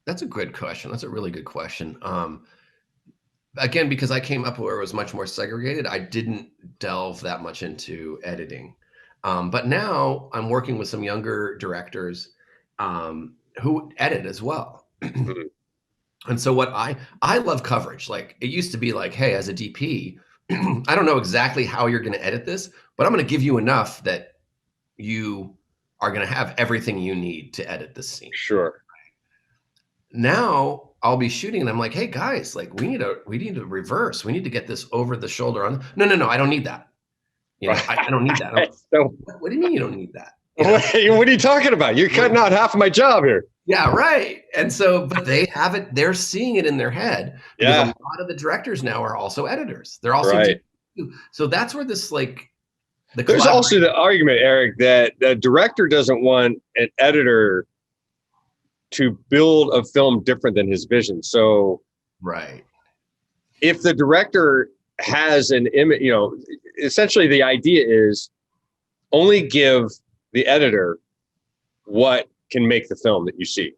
That's a good question. That's a really good question. Again, because I came up where it was much more segregated, I didn't delve that much into editing. But now I'm working with some younger directors who edit as well. And so what I love coverage. Like, it used to be like, hey, as a DP, I don't know exactly how you're going to edit this, but I'm going to give you enough that you are going to have everything you need to edit this scene. Sure. Now I'll be shooting and I'm like, hey guys, like we need to reverse. We need to get this over the shoulder on. No, I don't need that. You know, I don't need that. What do you mean you don't need that? You know? What are you talking about? You're cutting out half of my job here. Yeah, right. And so, but they have it, they're seeing it in their head. Because a lot of the directors now are also editors. They're also so that's where this there's also the argument, Eric, that the director doesn't want an editor to build a film different than his vision. So if the director has an image, you know, essentially the idea is only give the editor what can make the film that you see.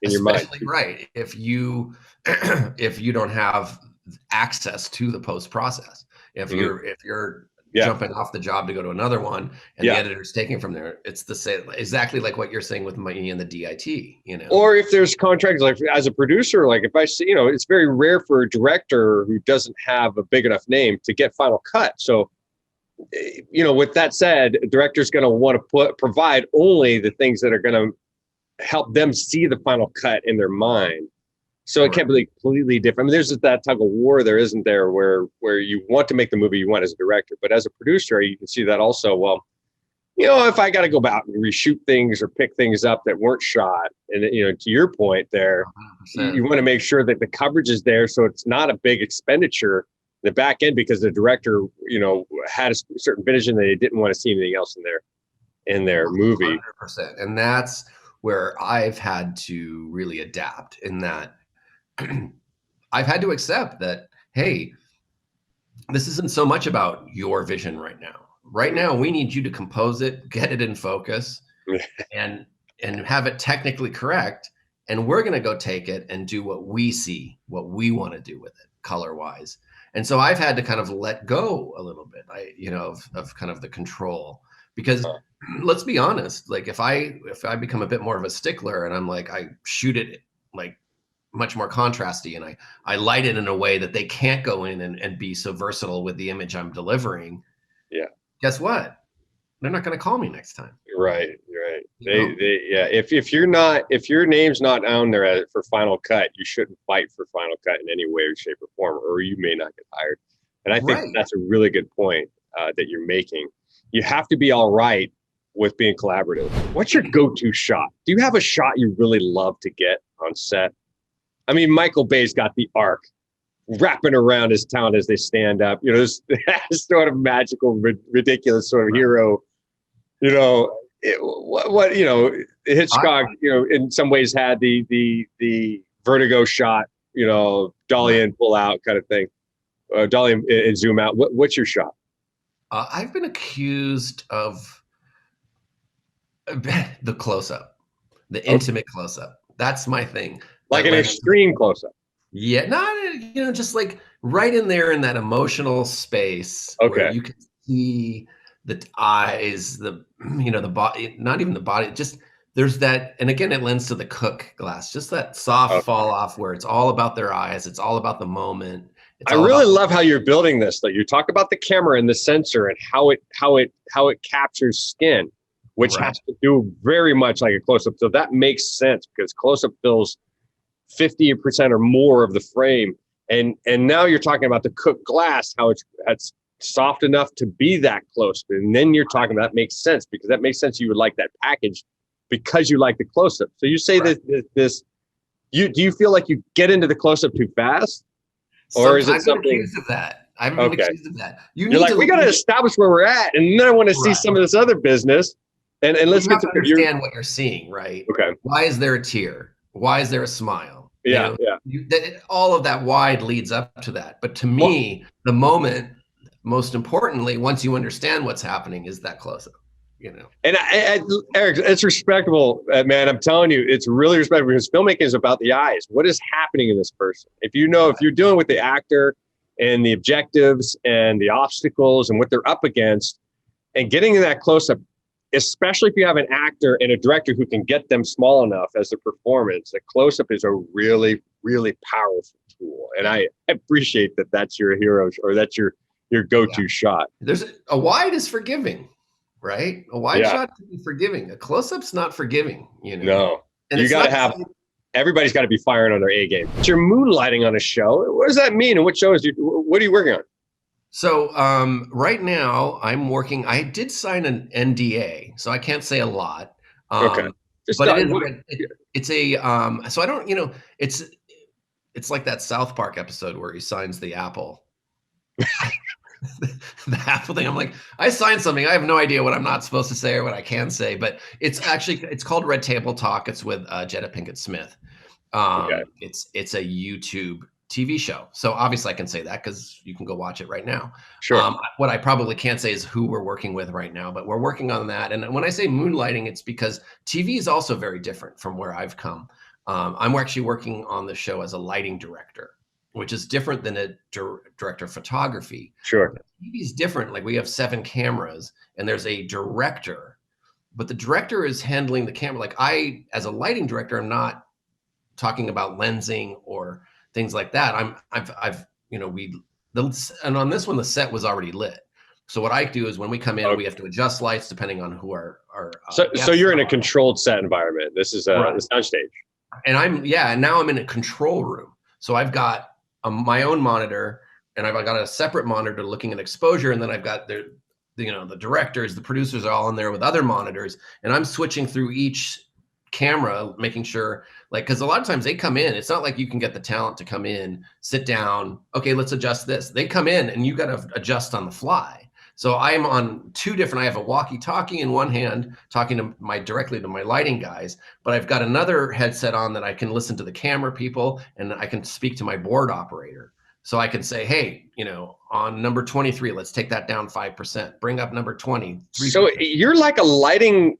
In your mind. If you don't have access to the post process, if you're jumping off the job to go to another one and the editor's taking from there, it's the same, exactly like what you're saying with me and the DIT, you know. Or if there's contracts, like as a producer, like if I see, you know, it's very rare for a director who doesn't have a big enough name to get final cut. So, you know, with that said, a director's going to want to provide only the things that are going to help them see the final cut in their mind. So it can't be completely different. I mean, there's just that tug of war there, isn't there, where you want to make the movie you want as a director, but as a producer, you can see that also. Well, you know, if I got to go back and reshoot things or pick things up that weren't shot, and you know, to your point there, 100%. You want to make sure that the coverage is there, so it's not a big expenditure in the back end because the director, you know, had a certain vision that they didn't want to see anything else in their movie. 100%, and that's where I've had to really adapt in that. I've had to accept that, hey, this isn't so much about your vision right now. Right now, we need you to compose it, get it in focus, and have it technically correct. And we're going to go take it and do what we see, what we want to do with it, color-wise. And so I've had to kind of let go a little bit, of kind of the control, because let's be honest, like if I become a bit more of a stickler and I'm like, I shoot it like much more contrasty and I light it in a way that they can't go in and be so versatile with the image I'm delivering. Guess what? They're not going to call me next time. Right. If your name's not on there for Final Cut, you shouldn't fight for Final Cut in any way, shape, or form, or you may not get hired. And I think that's a really good point that you're making. You have to be all right with being collaborative. What's your go-to shot? Do you have a shot you really love to get on set? I mean, Michael Bay's got the arc wrapping around his town as they stand up. You know, this sort of magical, ridiculous sort of hero. You know, what you know, Hitchcock, you know, in some ways had the vertigo shot. You know, dolly in, pull out kind of thing. Dolly and zoom out. What's your shot? I've been accused of the close-up, the intimate close-up. That's my thing. Like an extreme close-up. Yeah, not, you know, just like right in there in that emotional space where you can see the eyes, the body, not even the body, just there's that. And again, it lends to the Cook glass, just that soft fall off where it's all about their eyes. It's all about the moment. I really love how you're building this. Like you talk about the camera and the sensor and how it captures skin, which has to do very much like a close-up. So that makes sense because close-up feels 50% or more of the frame. And now you're talking about the cooked glass, how it's soft enough to be that close. And then you're talking about, that makes sense, because that makes sense. You would like that package because you like the close-up. So you say that do you feel like you get into the close-up too fast? Or is it something? I've been accused of that. I've been accused of that. You're like, we got to establish where we're at, and then I want to see some of this other business. And let's get to understand what you're seeing, right? Okay. Why is there a tear? Why is there a smile? Yeah, all of that wide leads up to that. But to me, the moment, most importantly, once you understand what's happening, is that close-up. And Eric, it's respectable, man. I'm telling you, it's really respectable, because filmmaking is about the eyes. What is happening in this person? If you're dealing with the actor and the objectives and the obstacles and what they're up against, and getting in that close-up, especially if you have an actor and a director who can get them small enough as their performance, a close-up is a really, really powerful tool. And I appreciate that that's your hero, or that's your go-to shot. There's a wide is forgiving. Right? A wide shot can be forgiving. A close-up's not forgiving, No. And you got to have, everybody's got to be firing on their A game. But you're moonlighting on a show. What does that mean? And what shows what are you working on? So right now I'm working, I did sign an NDA, so I can't say a lot. Okay. But it's a, so I don't, it's like that South Park episode where he signs the apple. The Apple thing. I'm like, I signed something. I have no idea what I'm not supposed to say or what I can say, but it's called Red Table Talk. It's with Jetta Pinkett Smith. It's a YouTube TV show. So obviously I can say that because you can go watch it right now. Sure. What I probably can't say is who we're working with right now, but we're working on that. And when I say moonlighting, it's because TV is also very different from where I've come. I'm actually working on the show as a lighting director, which is different than a director of photography. Sure. TV is different. Like we have 7 cameras and there's a director, but the director is handling the camera. Like I, as a lighting director, I'm not talking about lensing or things like that. And on this one, the set was already lit. So what I do is when we come in, we have to adjust lights depending on who our so you're in a controlled set environment. This is a soundstage. And now I'm in a control room. So I've got my own monitor, and I've got a separate monitor looking at exposure, and then I've got the directors, the producers are all in there with other monitors, and I'm switching through each camera, making sure, like, because a lot of times they come in, it's not like you can get the talent to come in, sit down, okay, let's adjust this. They come in and you got to adjust on the fly. So I'm on 2 different, I have a walkie-talkie in one hand, talking to directly to my lighting guys, but I've got another headset on that I can listen to the camera people, and I can speak to my board operator. So I can say, hey, on number 23, let's take that down 5%, bring up number 20. 3%. So you're like a lighting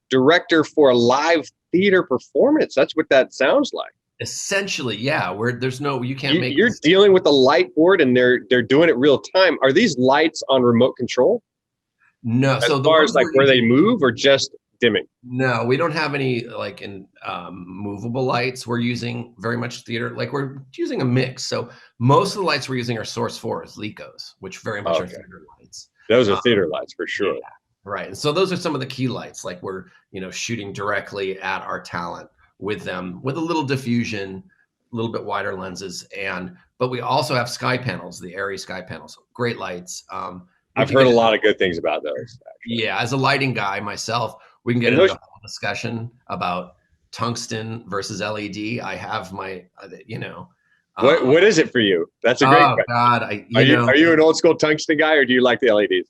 director for a live theater performance. That's what that sounds like. Essentially, yeah, where you can't make. You're dealing with the light board, and they're doing it real time. Are these lights on remote control? No. As far as like where they move, or just dimming? No, we don't have any like in movable lights. We're using very much theater. Like we're using a mix. So most of the lights we're using are Source 4s, Licos, which very much are theater lights. Those are theater lights for sure. Yeah, right. And so those are some of the key lights. Like we're shooting directly at our talent with them, with a little diffusion, a little bit wider lenses, but we also have sky panels, the Airy sky panels, great lights. I've heard a lot of good things about those. Actually. Yeah, as a lighting guy myself, we can get into a whole discussion about tungsten versus LED. I have my, what is it for you? That's a great question. God, are you an old school tungsten guy, or do you like the LEDs?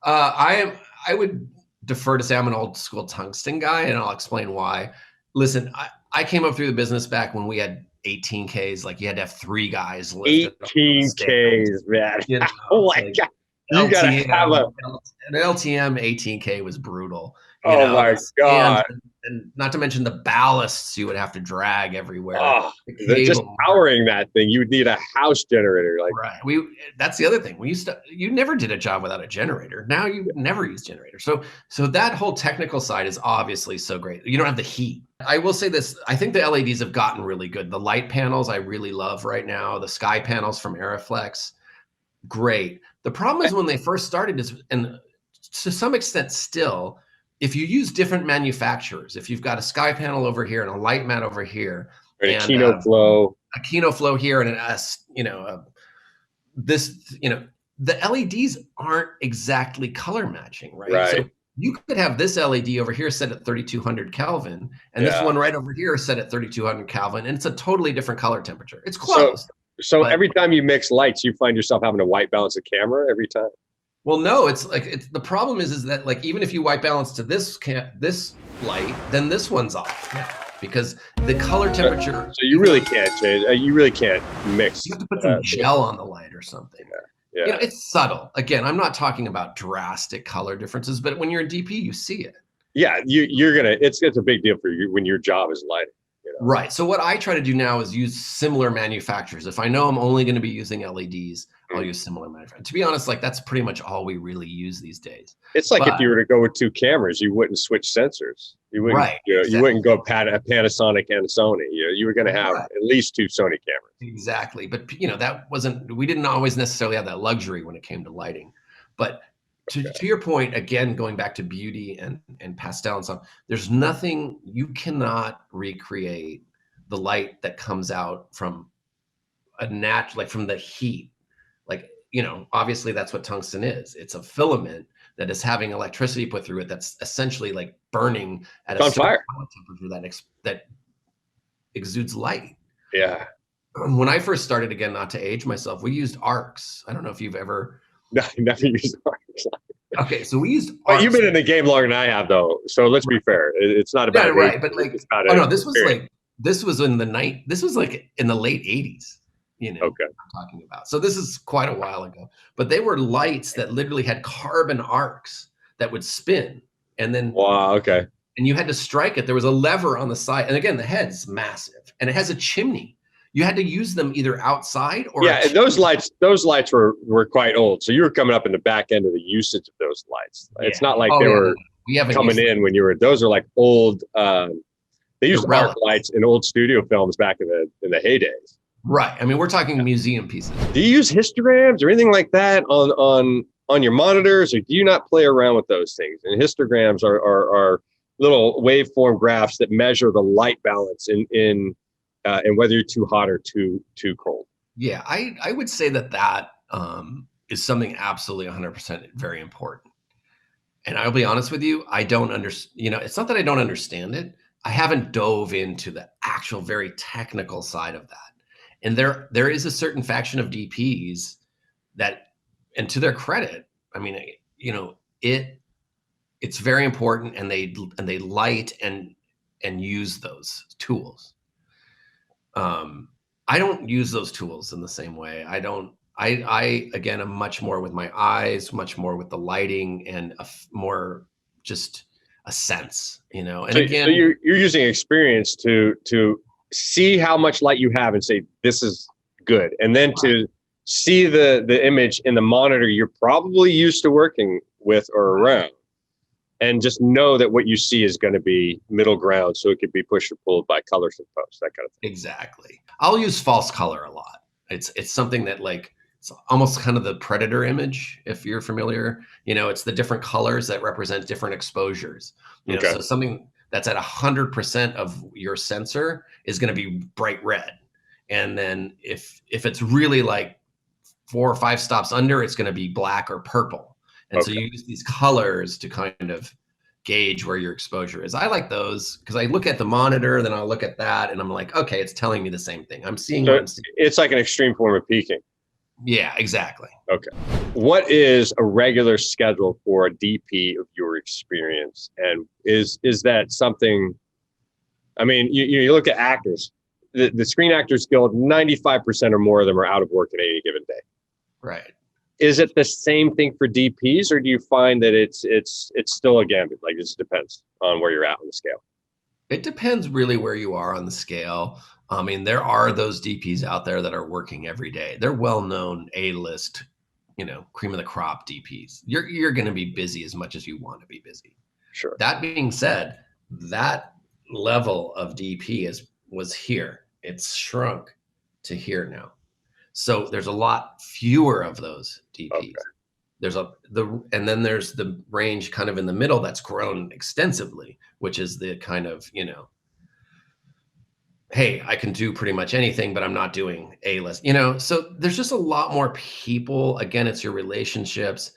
I would defer to say I'm an old school tungsten guy, and I'll explain why. Listen, I came up through the business back when we had 18Ks. Like you had to have 3 guys. 18Ks, man. Oh my God. You got to have an LTM 18K was brutal. Oh my God. And not to mention the ballasts you would have to drag everywhere. Oh, just powering that thing, you would need a house generator. Right. That's the other thing. You never did a job without a generator. Now you never use generators. So that whole technical side is obviously so great. You don't have the heat. I will say this. I think the LEDs have gotten really good. The light panels I really love right now. The sky panels from Aeroflex, great. The problem is when they first started and to some extent still, if you use different manufacturers, if you've got a sky panel over here and a light mat over here, And a and Kino flow. a Kino flow here, and an S, this, the LEDs aren't exactly color matching, right? Right. So you could have this LED over here set at 3200 Kelvin, and this Yeah. one right over here set at 3200 Kelvin, and it's a totally different color temperature. It's So, close. But every time you mix lights, you find yourself having to white balance the camera every time. well, no, it's like the problem is that like even if you white balance to this light, then this one's off now because the color temperature. So you really can't change. You really can't mix. You have to put some gel on the light or something. Yeah. It's subtle. Again, I'm not talking about drastic color differences, but when you're in DP, you see it. Yeah, you're gonna. It's a big deal for you when your job is lighting. Right. So what I try to do now is use similar manufacturers. If I know I'm only going to be using LEDs, I'll use similar manufacturers. To be honest, like that's pretty much all we really use these days. It's like if you were to go with two cameras, you wouldn't switch sensors. You wouldn't. Right. Exactly. You wouldn't go Panasonic and Sony. You were going to have at least two Sony cameras. Exactly. But that wasn't. We didn't always necessarily have that luxury when it came to lighting. But to your point, again, going back to beauty and pastel and stuff, there's nothing, you cannot recreate the light that comes out from like from the heat. Like, obviously that's what tungsten is. It's a filament that is having electricity put through it that's essentially like burning at a certain temperature that exudes light. Yeah. When I first started, again, not to age myself, we used arcs. I don't know if you've ever. No, I never used arcs. Okay, so we used. But you've been in the game longer than I have, though. So let's be fair. It's not about right. But like, this was in the This was like in the late '80s. Okay. I'm talking about. So this is quite a while ago. But they were lights that literally had carbon arcs that would spin, and then. Wow. Okay. And you had to strike it. There was a lever on the side, and again, the head's massive, and it has a chimney. You had to use them either outside or those lights were quite old. So you were coming up in the back end of the usage of those lights. Yeah. It's not like they were coming in when you were. Those are like old. They used arc lights in old studio films back in the heydays. Right. I mean, we're talking museum pieces. Do you use histograms or anything like that on your monitors, or do you not play around with those things? And histograms are little waveform graphs that measure the light balance in and whether you're too hot or too cold. Yeah, I would say that is something absolutely 100% very important. And I'll be honest with you, I don't understand. It's not that I don't understand it. I haven't dove into the actual very technical side of that. And there is a certain faction of DPs that, and to their credit, I mean, it's very important, and they light and use those tools. I don't use those tools in the same way. I again, I'm much more with my eyes, much more with the lighting, and more just a sense, And so you're using experience to see how much light you have and say, this is good. And then to see the image in the monitor you're probably used to working with or around. And just know that what you see is going to be middle ground, so it could be pushed or pulled by colors and post, that kind of thing. Exactly. I'll use false color a lot. It's something that it's almost kind of the Predator image, if you're familiar. It's the different colors that represent different exposures. So something that's at 100% of your sensor is going to be bright red, and then if it's really like 4 or 5 stops under, it's going to be black or purple. And so you use these colors to kind of gauge where your exposure is. I like those because I look at the monitor, then I'll look at that, and I'm like, okay, it's telling me the same thing. I'm seeing what I'm seeing. It's like an extreme form of peaking. Yeah, exactly. Okay. What is a regular schedule for a DP of your experience? And is that something, I mean, you look at actors, the Screen Actors Guild, 95% or more of them are out of work at any given day. Right. Is it the same thing for DPs, or do you find that it's still a gambit? Like, it just depends on where you're at on the scale. It depends really where you are on the scale. I mean, there are those DPs out there that are working every day. They're well-known A-list, cream of the crop DPs. You're going to be busy as much as you want to be busy. Sure. That being said, that level of DP was here. It's shrunk to here now. So there's a lot fewer of those DPs. Okay. And then there's the range kind of in the middle that's grown extensively, which is the kind of, hey, I can do pretty much anything, but I'm not doing A-list, you know? So there's just a lot more people. Again, it's your relationships.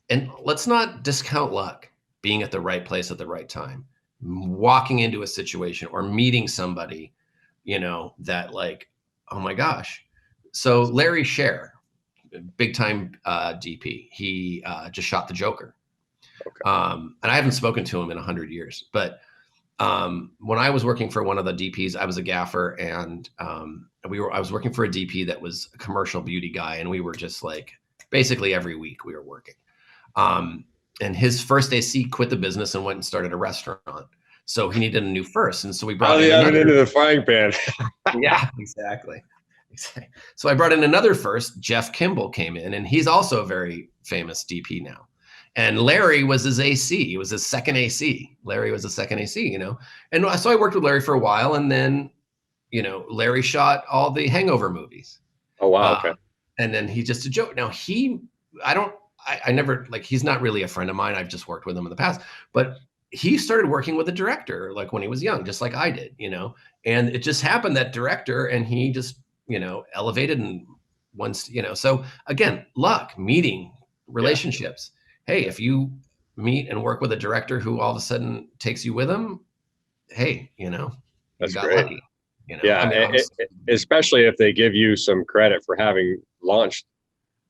And let's not discount luck, being at the right place at the right time, walking into a situation or meeting somebody, you know, that like, oh my gosh. So Larry Sher, big time DP, he just shot the Joker. Okay. And I haven't spoken to him in 100 years, but when I was working for one of the DPs, I was a gaffer, and I was working for a DP that was a commercial beauty guy, and we were just like basically every week we were working. Um, and his first AC quit the business and went and started a restaurant. So he needed a new first, and so we Out brought of in the oven into another. the frying pan. Yeah, exactly. So I brought in another first. Jeff Kimball came in, and he's also a very famous DP now. And Larry was his AC. He was his second AC. Larry was the second AC, you know. And so I worked with Larry for a while, and then, you know, Larry shot all the Hangover movies. Oh wow. Uh, Okay. and then he just a joke. Now I don't, I never like. He's not really a friend of mine. I've just worked with him in the past, but he started working with a director like when he was young, just like I did, you know. And it just happened that director, and he just, you know, elevated and once, you know. So again, luck, meeting, Yeah. relationships. Hey, if you meet and work with a director who all of a sudden takes you with him, hey, you know, you That's got great. lucky. You know, I Yeah. mean, obviously, Especially if they give you some credit for having launched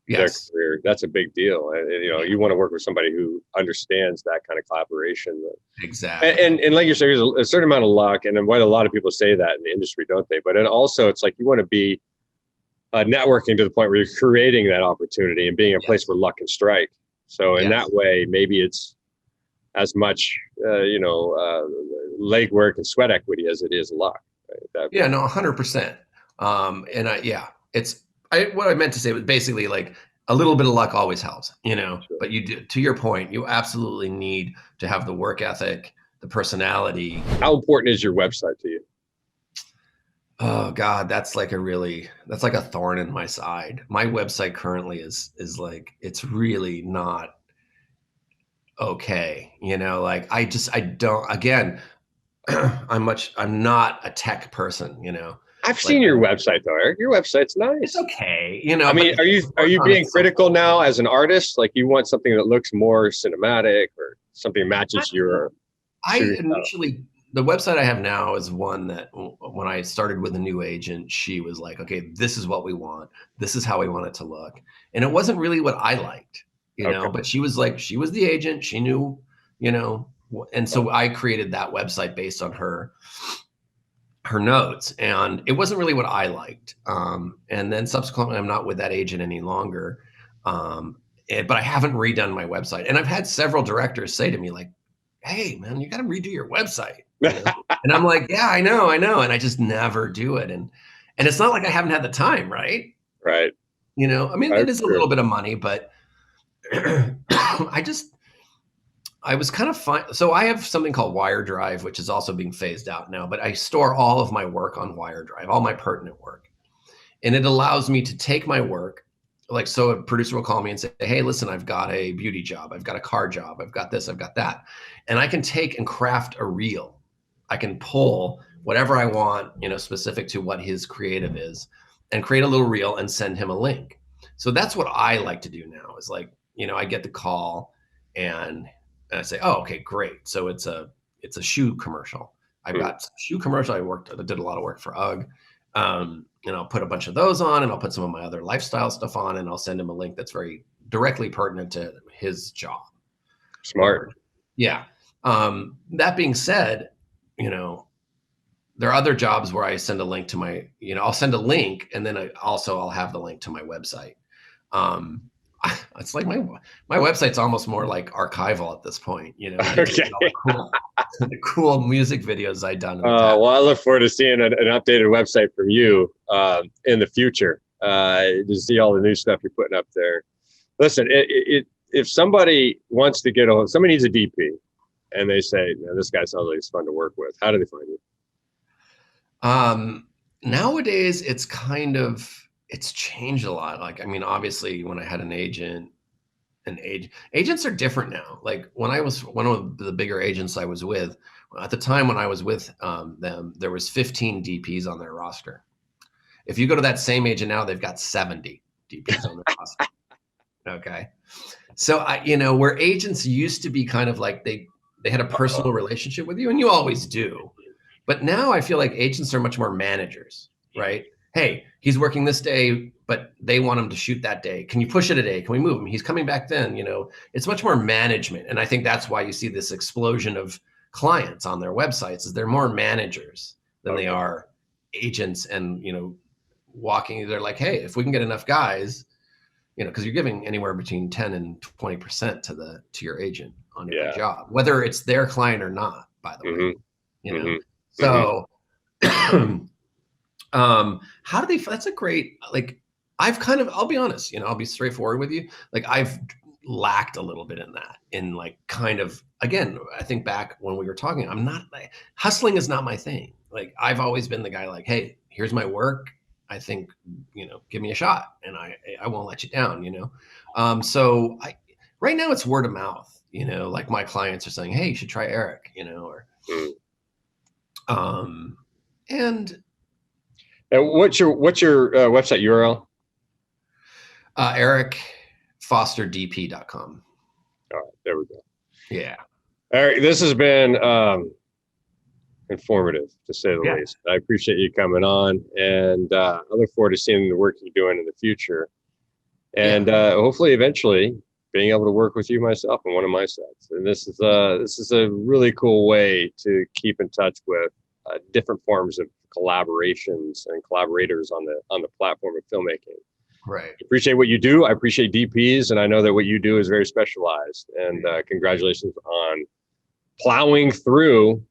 their yes, career. That's a big deal. You know, yeah, you want to work with somebody who understands that kind of collaboration. exactly. And like you said, there's a certain amount of luck, and then what a lot of people say that in the industry, don't they? But it also, it's like you want to be networking to the point where you're creating that opportunity and being a place Yes, where luck can strike. So in that yes. way, maybe it's as much legwork and sweat equity as it is luck. Right? Yeah, no, 100%. And what I meant to say was basically like a little bit of luck always helps, you know, Sure. but you do, to your point, you absolutely need to have the work ethic, the personality. How important is your website to you? Oh God, that's like a thorn in my side. My website currently is like, it's really not okay. You know, like I don't, again, I'm not a tech person, you know, I've like seen your website though, Eric. Your website's it's nice. okay, you I know, mean, but are work you on it being so critical now as an artist? Like you want something that looks more cinematic or something that I matches your I shooting style? initially the website I have now is one that when I started with a new agent, she was like, "Okay, this is what we want. This is how we want it to look." And it wasn't really what I liked, you Okay. know, but she was like, she was the agent, she knew, you know, and Oh, so I created that website based on her notes, and it wasn't really what I liked. And then subsequently, I'm not with that agent any longer. But I haven't redone my website, and I've had several directors say to me like, "Hey, man, you got to redo your website," you know. And I'm like, "Yeah, I know," and I just never do it. And it's not like I haven't had the time, right? right. You know, I mean, it That's is a true. little bit of money, but I was kind of fine. So I have something called Wire Drive, which is also being phased out now, but I store all of my work on Wire Drive, all my pertinent work. And it allows me to take my work, like, so a producer will call me and say, "Hey, listen, I've got a beauty job, I've got a car job, I've got this, I've got that." And I can take and craft a reel. I can pull whatever I want, you know, specific to what his creative is, and create a little reel and send him a link. So that's what I like to do now is like, you know, I get the call and, I say, "Oh, okay, great." So it's a shoe commercial. I've Hmm. got some shoe commercial. I did a lot of work for UGG. And I'll put a bunch of those on, and I'll put some of my other lifestyle stuff on, and I'll send him a link that's very directly pertinent to his job. Smart. Or, yeah. That being said, you know, there are other jobs where I send a link to my, you know, I'll send a link, and then I'll have the link to my website. Um, it's like my website's almost more like archival at this point. You know, you get to see all Okay. the cool music videos I've done in the past. Well, I look forward to seeing an updated website from you in the future to see all the new stuff you're putting up there. Listen, if somebody wants to get on, somebody needs a DP, and they say, "Man, this guy sounds like he's fun to work with." How do they find you? Nowadays, it's changed a lot. Like, I mean, obviously, when I had an agent an agent. Agents are different now. Like when I was one of the bigger agents I was with, at the time when I was with them, there was 15 DPs on their roster. If you go to that same agent now, they've got 70 DPs on their roster. Okay. So where agents used to be kind of like they had a personal relationship with you, and you always do. But now I feel like agents are much more managers, right? Hey, he's working this day, but they want him to shoot that day. Can you push it a day? Can we move him? He's coming back then. It's much more management. And I think that's why you see this explosion of clients on their websites, is they're more managers than they are agents. And, walking, they're like, hey, if we can get enough guys, because you're giving anywhere between 10 and 20% to your agent on every job, whether it's their client or not, by the way, So, how do they, that's a great, like, I'll be honest, I'll be straightforward with you. Like I've lacked a little bit in that, again, I think back when we were talking, I'm not like, hustling is not my thing. Like I've always been the guy like, hey, here's my work. I think, give me a shot and I won't let you down, So right now it's word of mouth, like my clients are saying, hey, you should try Eric, or, and what's your website URL? ericfosterdp.com. All right, there we go. Yeah. Eric, this has been informative, to say the least. I appreciate you coming on, and I look forward to seeing the work you're doing in the future, and hopefully eventually being able to work with you myself on one of my sets. And this is a really cool way to keep in touch with different forms of collaborations and collaborators on the platform of filmmaking. Right. I appreciate what you do. I appreciate DPs, and I know that what you do is very specialized. And congratulations on plowing through,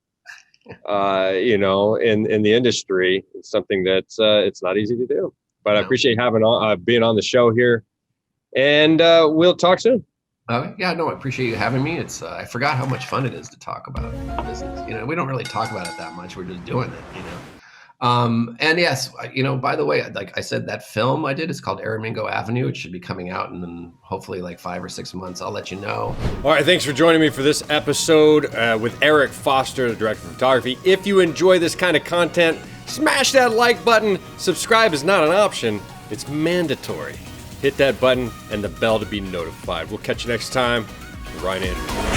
in the industry. It's something that's it's not easy to do. But I appreciate being on the show here, and we'll talk soon. I appreciate you having me. It's I forgot how much fun it is to talk about business. We don't really talk about it that much. We're just doing it, And yes, by the way, like I said, that film I did is called Aramingo Avenue. It should be coming out in hopefully like 5 or 6 months. I'll let you know. All right, thanks for joining me for this episode with Eric Foster, the director of photography. If you enjoy this kind of content, smash that like button. Subscribe is not an option, it's mandatory. Hit that button and the bell to be notified. We'll catch you next time. Ryan Andrz.